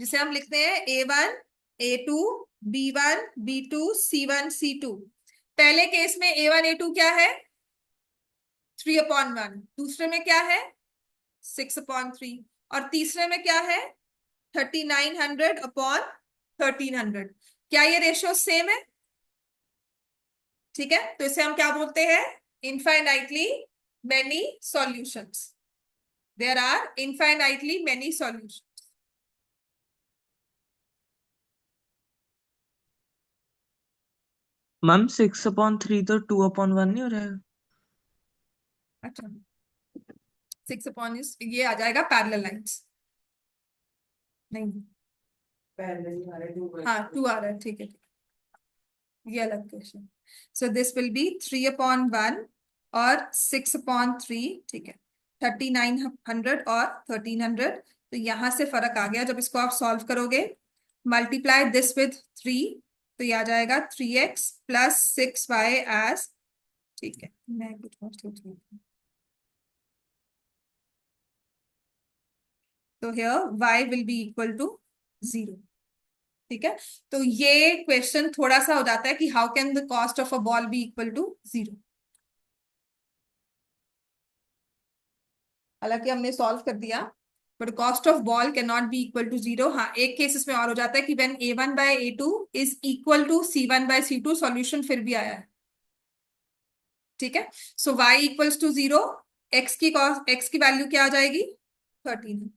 जिसे हम लिखते हैं A1 A2 B1 B2 C1 C2। पहले केस में A1 A2 क्या है? 3/1। दूसरे में क्या है? 6/3। और तीसरे में क्या है? 3900/1300। क्या ये रेशियो सेम है? ठीक है, तो इसे हम क्या बोलते हैं? Infinitely many solutions. There are infinitely many solutions. Ma'am 6/3 तो 2/1 नहीं हो रहेगा? अच्छा, 6 ये आ जाएगा पैरेलल लाइंस। नहीं, हाँ 2 आ रहा है, ठीक है ठीक है, ये अलग question. So this will be 3/1 और 6/3। ठीक है, 3900 और 1300। तो यहां से फर्क आ गया। जब इसको आप सॉल्व करोगे, मल्टीप्लाई दिस विथ 3, तो ये आ जाएगा 3x प्लस 6y एज। ठीक है, मैं कुछ और सोच रही थी। तो here y will be equal to 0। ठीक है, तो ये क्वेश्चन थोड़ा सा हो जाता है कि how can the cost of a ball be equal to 0। हालांकि हमने सॉल्व कर दिया, but cost of ball can not be equal to 0। हाँ, एक केसेस में और हो जाता है कि when A1/A2 is equal to C1/C2, solution फिर भी आया है। ठीक है, so y equals to 0। x की वैल्यू क्या आ जाएगी? 13।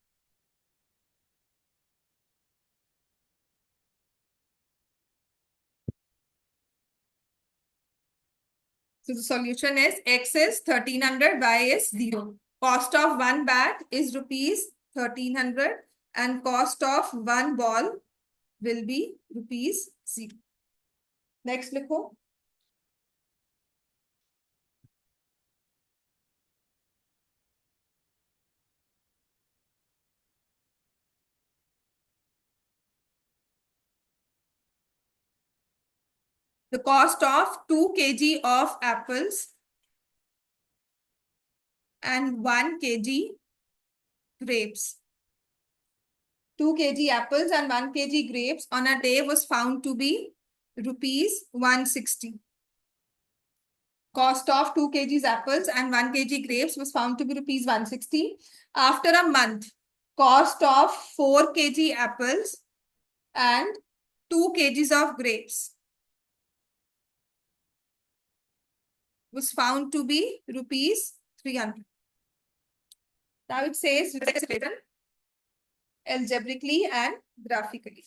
So the solution is x is 1300, y is 0. Cost of one bat is rupees 1300 and cost of one ball will be rupees 0. Next लिखो। The cost of 2 kg of apples and 1 kg grapes. 2 kg apples and 1 kg grapes on a day was found to be rupees 160. Cost of 2 kgs apples and 1 kg grapes was found to be rupees 160. After a month, cost of 4 kg apples and 2 kgs of grapes was found to be rupees 300. Now it says written algebraically and graphically.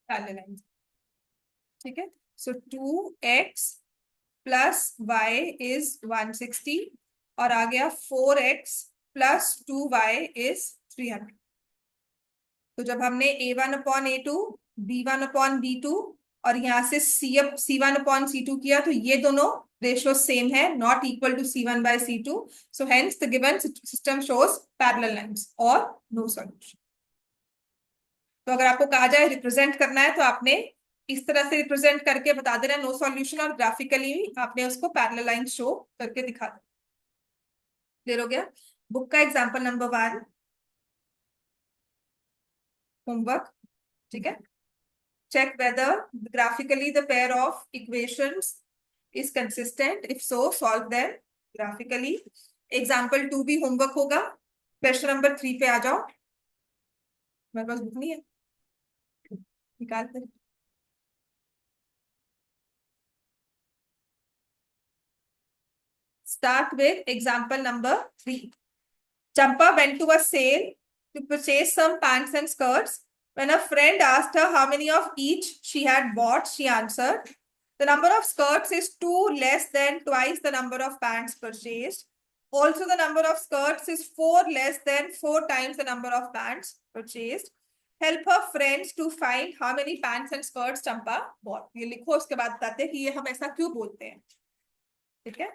Parallel lines. ठीक है, so 2x plus y is 160 और आ गया 4x plus 2y is 300। तो जब हमने A1/A2 B1/B2 और यहाँ से C1/C2 किया, तो ये दोनों रेशियो सेम है, not equal to C1/C2। So hence the given system shows parallel lines और नो सॉल्यूशन। तो अगर आपको कहा जाए रिप्रेजेंट करना है, तो आपने इस तरह से रिप्रेजेंट करके बता देना नो सॉल्यूशन, और ग्राफिकली आपने उसको पैरेलल लाइन शो करके दिखा देना। क्लियर हो गया? बुक का एग्जाम्पल नंबर 1 होमवर्क। ठीक है, check whether graphically the pair of equations is consistent. If so, solve them graphically. Example 2 भी होमवर्क होगा। क्वेश्चन नंबर 3 पे आ जाओ। मेरे पास बुक नहीं है, निकाल कर। Start with example number 3. Champa went to a sale to purchase some pants and skirts. When a friend asked her how many of each she had bought, she answered, the number of skirts is 2 less than twice the number of pants purchased. Also, the number of skirts is 4 less than 4 times the number of pants purchased. Help her friends to find how many pants and skirts Champa bought. ये लिखो, उसके बाद बताते हैं कि ये हम ऐसा क्यों बोलते हैं. ठीक है.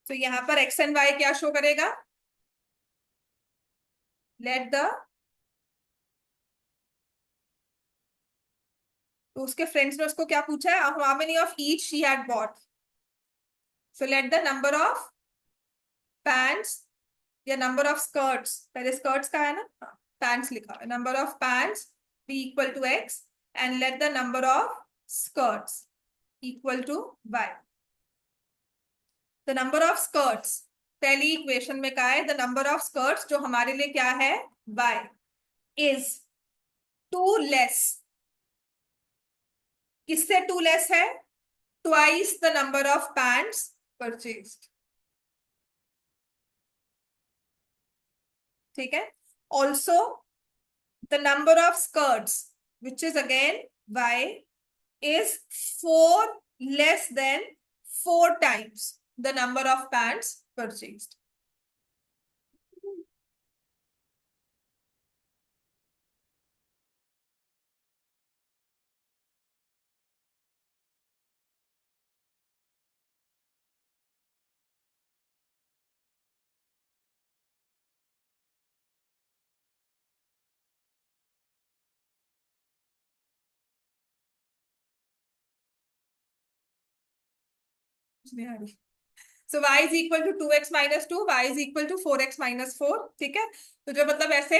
तो यहाँ पर x and y क्या शो करेगा? Let the, तो उसके फ्रेंड्स ने उसको क्या पूछा है? How many of each she had bought. So let the number of pants या number of skirts, पहले skirts का है ना, pants लिखा है, number of pants be equal to x and let the number of skirts equal to y. The number of skirts पहली equation में क्या है? The number of skirts जो हमारे लिए क्या है? y is 2 less. किससे 2 less है? Twice the number of pants purchased. ठीक है. Also the number of skirts, which is again y, is 4 less than 4 times the number of pants purchased. So y is equal to 2x minus 2, y is equal to 4x minus 4. ठीक है. तो जो मतलब ऐसे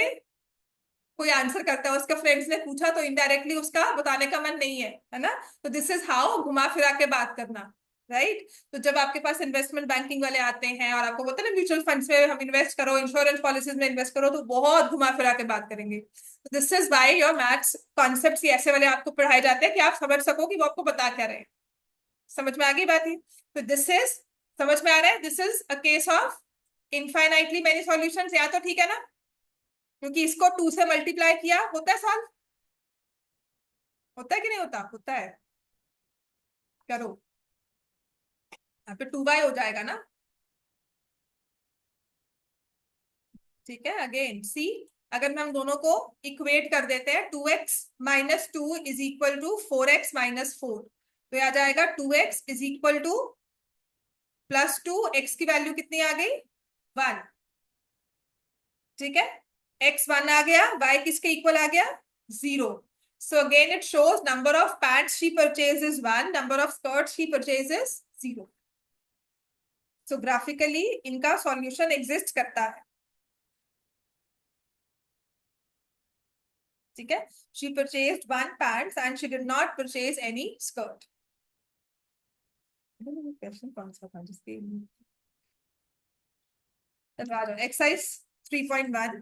कोई answer करता है, उसका फ्रेंड्स ने पूछा तो इनडायरेक्टली उसका बताने का मन नहीं है ना. तो दिस इज हाउ घुमा फिरा के बात करना. राइट. तो जब आपके पास इन्वेस्टमेंट बैंकिंग वाले आते हैं और आपको बोलते हैं ना म्यूचुअल फंड्स में हम इन्वेस्ट करो, इंश्योरेंस पॉलिसीज में इन्वेस्ट करो, तो बहुत घुमा फिरा के बात करेंगे. तो this is why your maths concepts ऐसे वाले आपको पढ़ाए जाते हैं कि आप समझ सको कि वो आपको बता क्या रहे हैं. समझ में आ गई बात. ही तो दिस इज, समझ में आ रहा है, this is a case of infinitely many solutions. या तो ठीक है ना, क्योंकि इसको 2 से मल्टीप्लाई किया होता है सॉल्व. होता है कि नहीं होता? होता है. करो, यहाँ पे 2y हो जाएगा ना. ठीक है. अगेन सी, अगर हम दोनों को इक्वेट कर देते हैं, 2x minus 2 is equal to 4x minus 4, तो आ जाएगा 2x is equal to plus 2. x की वैल्यू कितनी आ गई? 1. ठीक है. x 1 आ गया, y किसके इक्वल आ गया? 0. So again it shows number of pants she purchases 1, number of skirts she purchases 0. So graphically इनका सॉल्यूशन एग्जिस्ट करता है. ठीक है. She purchased 1 pants and she did not purchase any skirt. Question कौन सा था जिसके एक्सरसाइज 3.1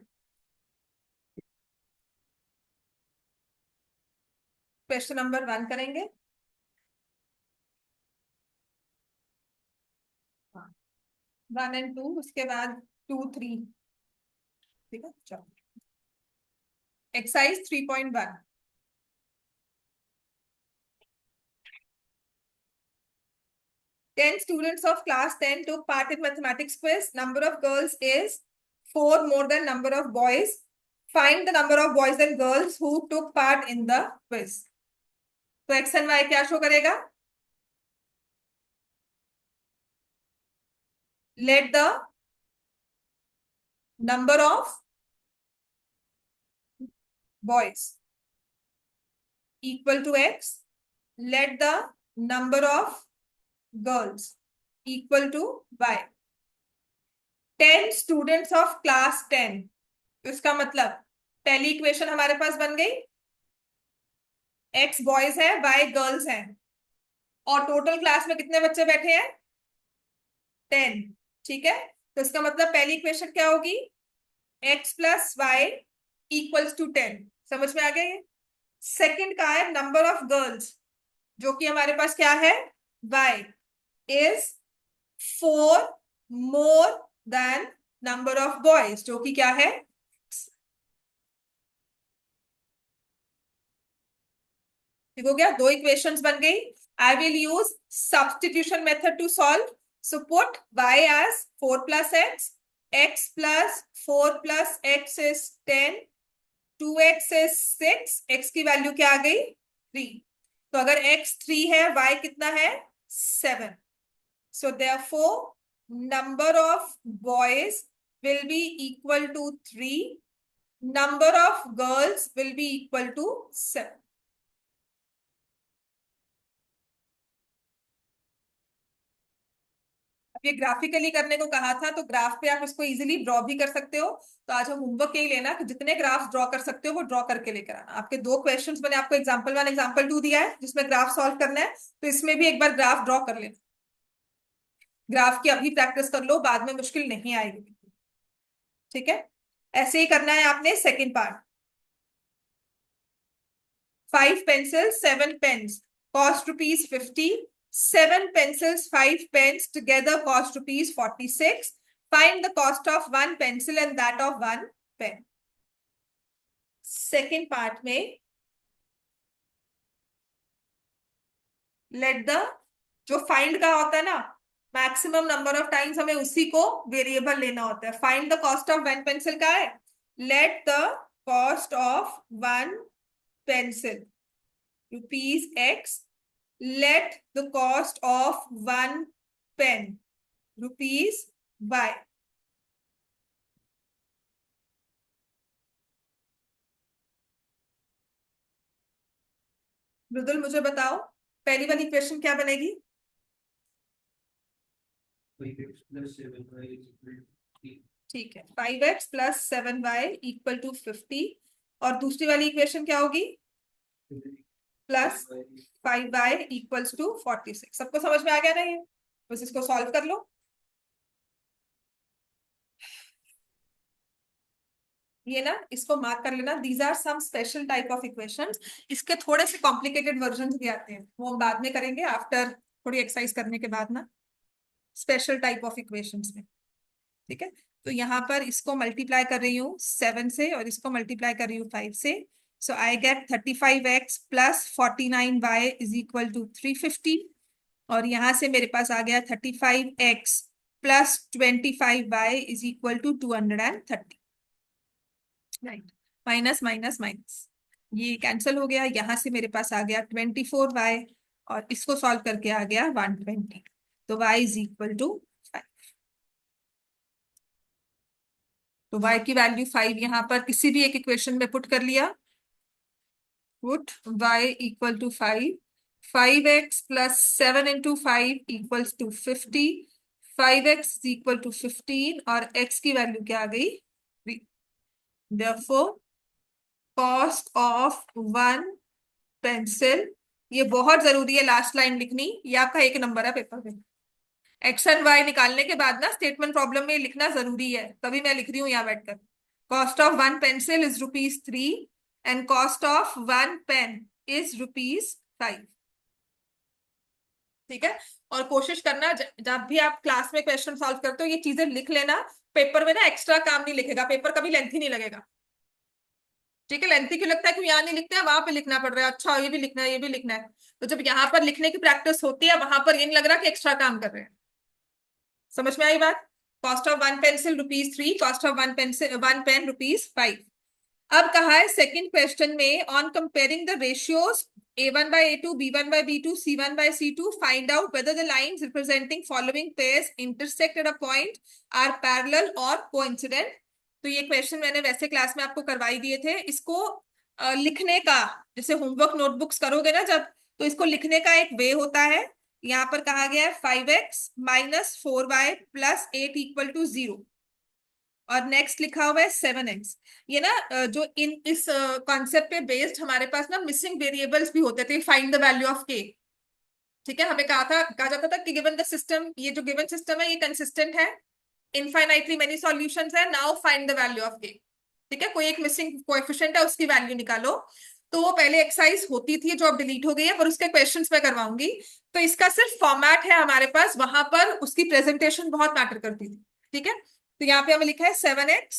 क्वेश्चन नंबर 1 करेंगे. 1 and 2, उसके बाद 2 3. ठीक है. चलो exercise 3.1. 10 students of class 10 took part in mathematics quiz. Number of girls is 4 more than number of boys. Find the number of boys and girls who took part in the quiz. तो x and y क्या show करेगा? Let the number of boys equal to x. Let the number of girls equal to y. 10 students of class 10. तो इसका मतलब पहली equation हमारे पास बन गई, x बॉयज है, y गर्ल्स हैं, और टोटल क्लास में कितने बच्चे बैठे हैं? 10. ठीक है. तो इसका मतलब पहली इक्वेशन क्या होगी? x plus y equals to 10. समझ में आ गया ये? सेकंड का है नंबर ऑफ गर्ल्स, जो कि हमारे पास क्या है? y is 4 more than number of boys, जो कि क्या है? ठीक हो गया. 2 इक्वेशंस बन गई. I will use substitution method to solve. So put y as 4 plus x plus 4 plus x is 10, 2x is 6, x की वैल्यू क्या आ गई 3. तो अगर x 3 है, y कितना है 7. So therefore number of boys will be equal to 3, number of girls will be equal to 7. ये graphically करने को कहा था, तो ग्राफ पे आप इसको इजीली ड्रॉ भी कर सकते हो. तो आज हम होमवर्क यही लेना कि जितने ग्राफ ड्रॉ कर सकते हो वो ड्रॉ करके लेकर आना. आपके दो क्वेश्चंस मैंने आपको एग्जांपल 1 एग्जांपल 2 दिया है जिसमें ग्राफ सॉल्व करना है, तो इसमें भी एक बार ग्राफ ड्रॉ कर लेना. ग्राफ की अभी प्रैक्टिस कर लो, बाद में मुश्किल नहीं आएगी. ठीक है, ऐसे ही करना है आपने. Second part, 5 pencils, 7 pens cost rupees 50. 7 pencils, 5 pens together cost rupees 46. Find the cost of 1 pencil and that of 1 pen. Second part में let the, जो find का होता है ना, मैक्सिमम नंबर ऑफ टाइम्स हमें उसी को वेरिएबल लेना होता है. Find the cost of 1 pencil का है, let the cost of 1 pencil rupees x, let the cost of 1 pen rupees y. मृदुल मुझे बताओ पहली वाली क्वेश्चन क्या बनेगी. ठीक है, 5x plus 7y equal to 50. और दूसरी वाली इक्वेशन क्या होगी, प्लस 5y इक्वल्स टू 46. सबको समझ में आ गया ना ये, बस इसको सॉल्व कर लो. ये ना इसको मार्क कर लेना, these are some special type of equations. इसके थोड़े से कॉम्प्लिकेटेड वर्जन भी आते हैं, वो हम बाद में करेंगे आफ्टर थोड़ी एक्सरसाइज करने के बाद ना, स्पेशल टाइप ऑफ इक्वेशंस में. ठीक है, तो यहाँ पर इसको मल्टीप्लाई कर रही हूँ 7 से और इसको मल्टीप्लाई कर रही हूँ 5 से. So I get 35x plus 49y is equal to 350. और यहाँ से मेरे पास आ गया 35x plus 25y is equal to 230. Right, minus minus minus ये कैंसिल हो गया. यहाँ से मेरे पास आ गया 24y और इसको सॉल्व करके आ गया 120. तो y इज इक्वल टू 5. तो y की वैल्यू 5 यहाँ पर किसी भी एक इक्वेशन में पुट कर लिया. Put y equal to 5. 5x plus 7 into 5 equals to 50. 5x equal to 15 और x की वैल्यू क्या आ गई 3. Therefore कॉस्ट ऑफ 1 पेंसिल, ये बहुत जरूरी है लास्ट लाइन लिखनी, ये आपका 1 नंबर है पेपर में. एक्स एंड वाई निकालने के बाद ना स्टेटमेंट प्रॉब्लम में लिखना जरूरी है, तभी मैं लिख रही हूँ यहाँ बैठकर. Cost of 1 pencil is rupees 3 and cost of 1 pen is rupees 5. ठीक है, और कोशिश करना जब भी आप क्लास में क्वेश्चन सॉल्व करते हो ये चीजें लिख लेना. पेपर में ना एक्स्ट्रा काम नहीं लिखेगा, पेपर कभी लेंथी नहीं लगेगा. ठीक है, लेंथी क्यों लगता है कि यहाँ नहीं लिखते हैं, वहां पे लिखना पड़ रहा है. अच्छा ये भी लिखना है, ये भी लिखना है. तो जब यहाँ पर लिखने की प्रैक्टिस होती है वहां पर ये नहीं लग रहा कि एक्स्ट्रा काम कर रहे हैं. समझ में आई बात. Cost of 1 pencil rupees 3, cost of 1 pencil 1 pen rupees 5. अब कहा है सेकंड क्वेश्चन में, on comparing the ratios a1 by a2, b1 by b2, c1 by c2, find out whether the lines representing following pairs intersect at a point, are parallel or coincident. तो ये question मैंने वैसे class में आपको करवाई दिए थे. इसको लिखने का, जैसे होमवर्क नोटबुक्स करोगे ना जब, तो इसको लिखने का एक वे होता है. यहाँ पर कहा गया है 5x minus 4y plus 8 equal to 0. और नेक्स्ट लिखा हुआ है 7x. ये ना जो इन इस कॉन्सेप्ट पे बेस्ड हमारे पास ना मिसिंग वेरिएबल्स भी होते थे. Find the value of k. ठीक है, हमें कहा जाता था कि गिवन द सिस्टम, ये जो गिवन सिस्टम है ये कंसिस्टेंट है, इनफाइनाइटली मेनी सॉल्यूशंस है, now find the value of k. ठीक है, कोई एक मिसिंग कोएफिशिएंट है उसकी वैल्यू निकालो. तो वो पहले एक्सरसाइज होती थी जो अब डिलीट हो गई है, पर उसके क्वेश्चंस मैं करवाऊंगी. तो इसका सिर्फ फॉर्मेट है हमारे पास, वहां पर उसकी प्रेजेंटेशन बहुत मैटर करती थी. ठीक है, तो यहाँ पे हमें लिखा है 7x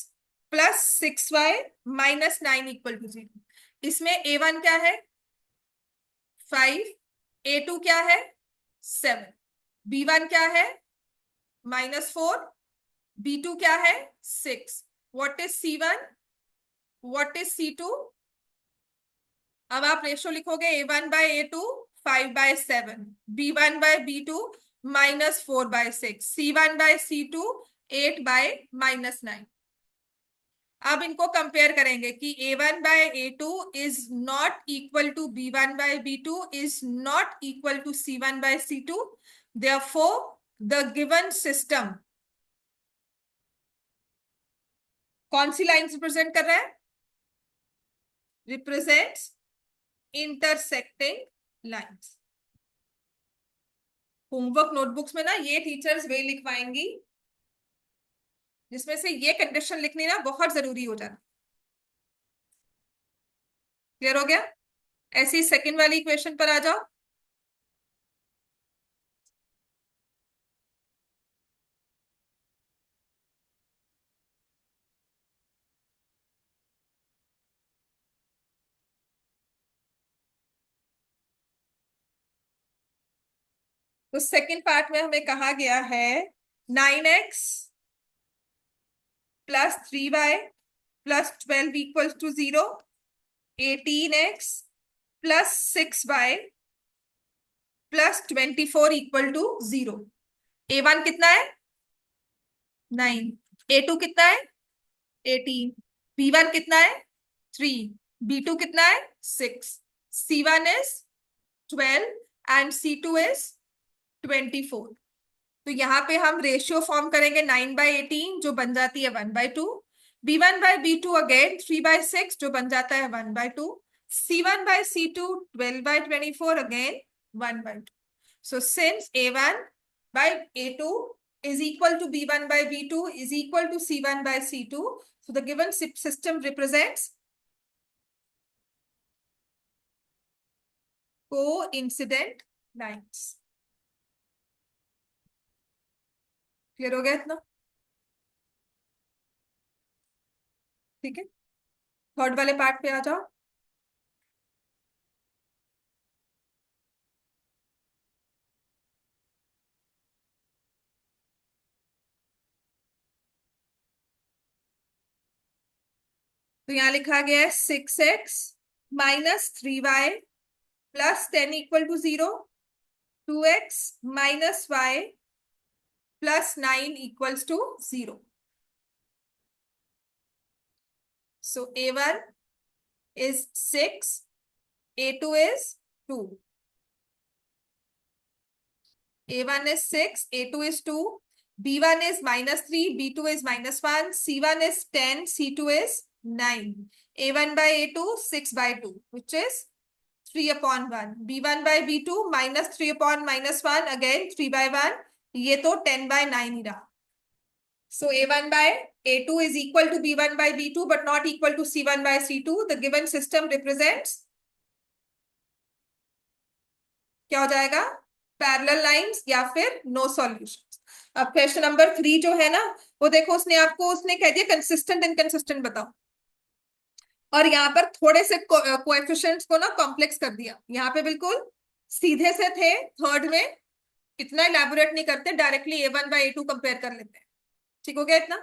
plus 6y minus 9 equal to 0. इसमें a1 क्या है 5, A2 क्या है 7, B1 क्या है -4, B2 क्या है 6. What is C1, what is C2? अब आप रेशो लिखोगे A1/A2 5/7, B1/B2 -4/6, C1/C2 8/-9. अब इनको कंपेयर करेंगे कि A1/A2 is not equal to B1/B2 is not equal to C1/C2. Therefore, the given system कौन सी लाइन रिप्रेजेंट कर रहा है? Represents intersecting lines. Homework notebooks में ना ये टीचर्स वे लिखवाएंगी जिसमें से ये कंडीशन लिखनी ना बहुत जरूरी हो जाती. क्लियर हो गया? ऐसी सेकंड वाली इक्वेशन पर आ जाओ. तो सेकंड पार्ट में हमें कहा गया है 9x + 3y + 12 = 0, 18x + 6y + 24 = 0. A1 कितना है 9, A2 कितना है 18, B1 कितना है 3, B2 कितना है 6, C1 is 12 and C2 is 24. तो यहाँ पे हम रेशियो फॉर्म करेंगे 9/18 जो बन जाती है 1/2, B1/B2 अगेन 3/6 जो बन जाता है 1/2, C1/C2 12/24 again 1/2. So since A1/A2 is equal to B1/B2 is equal to C1/C2, so the given system represents coincident lines. Clear हो गया इतना? ठीक है, थर्ड वाले पार्ट पे आ जाओ. तो यहां लिखा गया है 6x - 3y + 10 = 0, 2x - y + 9 = 0. So A1 is 6, A2 is 2. A1 is 6, A2 is 2, B1 is -3, B2 is -1, C1 is 10, C2 is 9. A1/A2 6/2, which is 3/1. B1/B2 -3/-1, again 3/1. ये तो 10/9 ही रहा. So A1/A2 is equal to B1/B2 but not equal to C1/C2. The given system represents क्या हो जाएगा? Parallel lines या फिर no solutions. अब question number 3 जो है ना वो देखो, उसने कह दिया कंसिस्टेंट इनकंसिस्टेंट बताओ, और यहाँ पर थोड़े से कोएफिशिएंट्स को ना कॉम्प्लेक्स कर दिया. यहाँ पे बिल्कुल सीधे से थे थर्ड में, इतना इलेबोरेट नहीं करते, डायरेक्टली A1/A2 कंपेयर कर लेते हैं. ठीक हो गया इतना?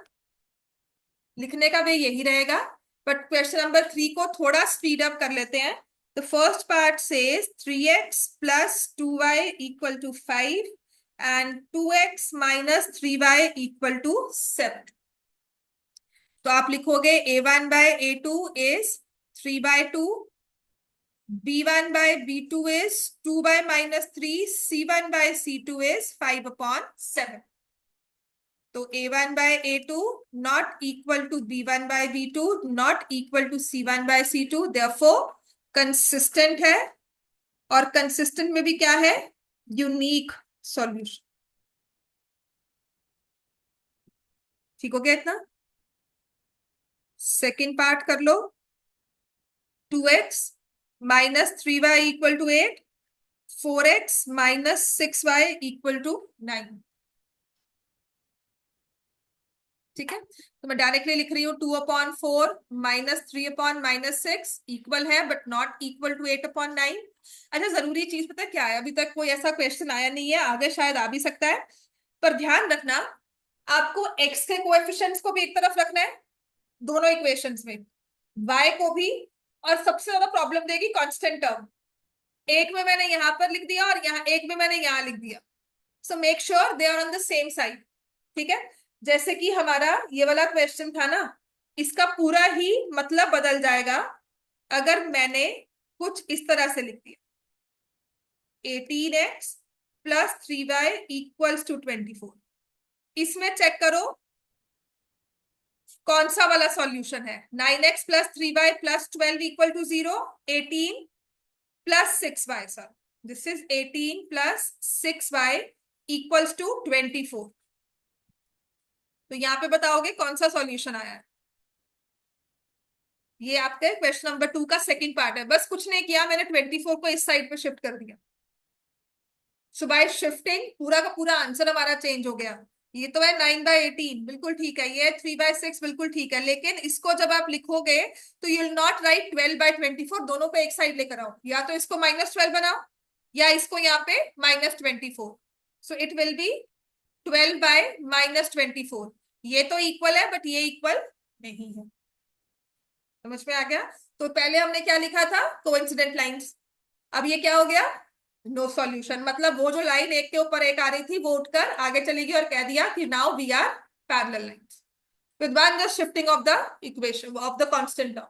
लिखने का वे यही रहेगा, बट क्वेश्चन नंबर 3 को थोड़ा स्पीड अप कर लेते हैं. The first part says 3x + 2y = 5 and 2x - 3y = 7. तो आप लिखोगे A1/A2 is 3/2, B1/B2 is 2/-3, C1/C2 is 5/7. तो A1/A2 not equal to B1/B2 not equal to C1/C2, therefore consistent है. और कंसिस्टेंट में भी क्या है? Unique solution. ठीक हो गया इतना? सेकेंड पार्ट कर लो. 2x - 3y = 8, 4x - 6y = 9. ठीक है, तो मैं डायरेक्टली लिख रही हूँ 2/4 - 3/-6 इक्वल है बट नॉट इक्वल टू 8/9. अच्छा, जरूरी चीज पता है क्या है, अभी तक कोई ऐसा क्वेश्चन आया नहीं है, आगे शायद आ भी सकता है, पर ध्यान रखना आपको एक्स के कोएफिशिएंट्स को भी एक तरफ रखना है दोनों इक्वेशंस में, वाई को भी, और सबसे ज्यादा प्रॉब्लम देगी कांस्टेंट टर्म। एक में मैंने यहां पर लिख दिया और यहाँ एक में मैंने यहां लिख दिया, so make sure they are on the same side. ठीक है, जैसे कि हमारा ये वाला क्वेश्चन था ना, इसका पूरा ही मतलब बदल जाएगा अगर मैंने कुछ इस तरह से लिख दिया, 18x plus 3y equals to 24। इसमें चेक करो कौन सा वाला सॉल्यूशन है, 9x plus 3y plus 12 equal to 0, 18 plus 6y, sir this is 18 plus 6y equals to 24। तो यहां पे बताओगे कौन सा सॉल्यूशन आया है। ये आपके क्वेश्चन नंबर 2 का सेकंड पार्ट है, बस कुछ नहीं किया मैंने, 24 को इस साइड पे शिफ्ट कर दिया। सो बाय शिफ्टिंग पूरा का पूरा आंसर हमारा चेंज हो गया। ये तो है 9/18 बिल्कुल ठीक है, ये 3/6 बिल्कुल ठीक है, लेकिन इसको जब आप लिखोगे तो यू विल नॉट राइट 12/24, दोनों पे एक साइड लेकर आओ, या तो इसको -12 बनाओ या इसको यहाँ पे -24। So it will B 12/-24। ये तो इक्वल है बट ये इक्वल नहीं है, समझ में आ गया। तो पहले हमने क्या लिखा था, कोइंसिडेंट लाइंस, अब ये क्या हो गया, नो सॉल्यूशन। मतलब वो जो लाइन एक के ऊपर एक आ रही थी वो उठकर आगे चली गई और कह दिया कि now we are parallel lines with one just shifting of the equation of the constant term.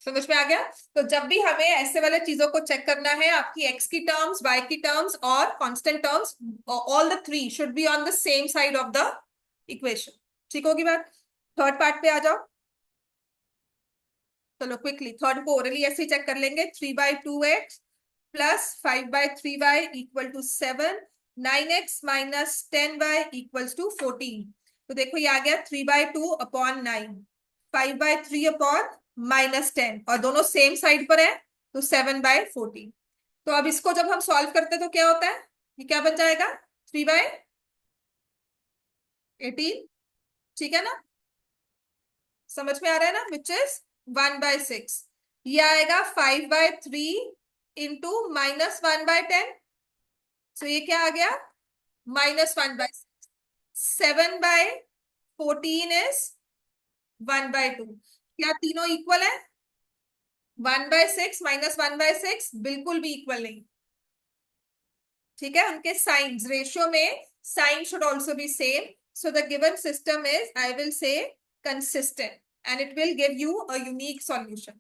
समझ में आ गया। तो जब भी हमें ऐसे वाले चीजों को चेक करना है, आपकी एक्स की टर्म्स, वाई की टर्म्स और constant terms, all the three should be on the same side of the equation. ठीक होगी बात। थर्ड पार्ट पे आ जाओ, चलो क्विकली थर्ड को ओरली ऐसे चेक कर लेंगे। 3/2x plus 5/3y equal to 7, 9x minus 10y equals to 14। तो देखो ये आ गया 3/2/9, 5/3/-10, और दोनों सेम साइड पर है तो 7/14। तो अब इसको जब हम सॉल्व करते हैं तो क्या होता है, ये क्या बन जाएगा, 3/18। ठीक है ना, समझ में आ रहा है ना, विच इज 1/6। ये आएगा 5/3 इंटू -1/10, सो ये क्या आ गया, -1/6। 7/14 इज 1/2। क्या तीनों इक्वल है, 1/6 -1/6 बिल्कुल भी इक्वल नहीं। ठीक है, उनके साइंस रेशियो में sign should also be same, so the given system is, I will say, consistent and it will give you a unique solution।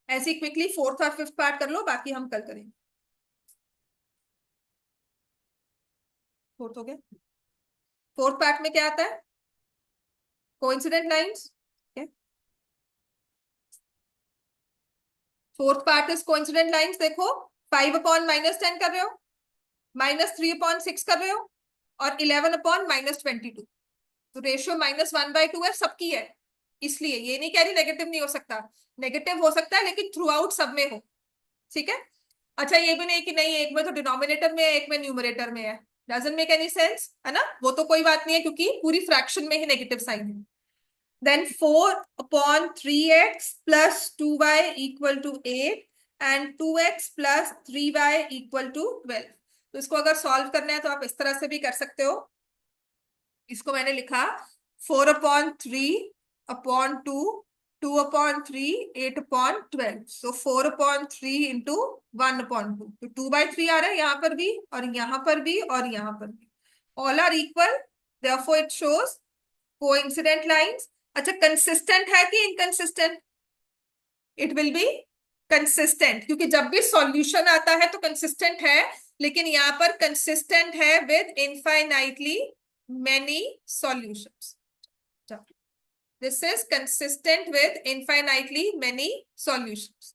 ऐसे क्विकली फोर्थ और फिफ्थ पार्ट कर लो, बाकी हम कल करेंगे। फोर्थ हो गया। फोर्थ पार्ट में क्या आता है, coincident lines. Fourth part is coincident lines. देखो 5/-10 कर रहे हो, -3/6 कर रहे हो, और 11/-22। तो रेशियो -1/2 है, सबकी है, इसलिए ये नहीं कह रही नेगेटिव नहीं हो सकता, नेगेटिव हो सकता है लेकिन थ्रू आउट सब में हो। ठीक है। अच्छा, ये भी नहीं कि नहीं एक में तो डिनोमिनेटर में है एक में न्यूमरेटर में है, डजंट मेक एनी सेंस, है ना, वो तो कोई बात नहीं है क्योंकि पूरी फ्रैक्शन में ही नेगेटिव साइन है। Then 4/3x plus 2y equal to 8 and 2x plus 3y equal to 12। तो इसको अगर सॉल्व करना है तो आप इस तरह से भी कर सकते हो। इसको मैंने लिखा 4/3/2, 2/3, 8/12, सो 4/3 इंटू 1/2, तो 2/3 आ रहा है यहाँ पर भी और यहाँ पर भी और यहाँ पर भी, all are equal, therefore it shows coincident lines. अच्छा, कंसिस्टेंट है कि inconsistent, it will be consistent, क्योंकि जब भी सॉल्यूशन आता है तो कंसिस्टेंट है, लेकिन यहाँ पर कंसिस्टेंट है with infinitely many solutions। This is consistent with infinitely many solutions।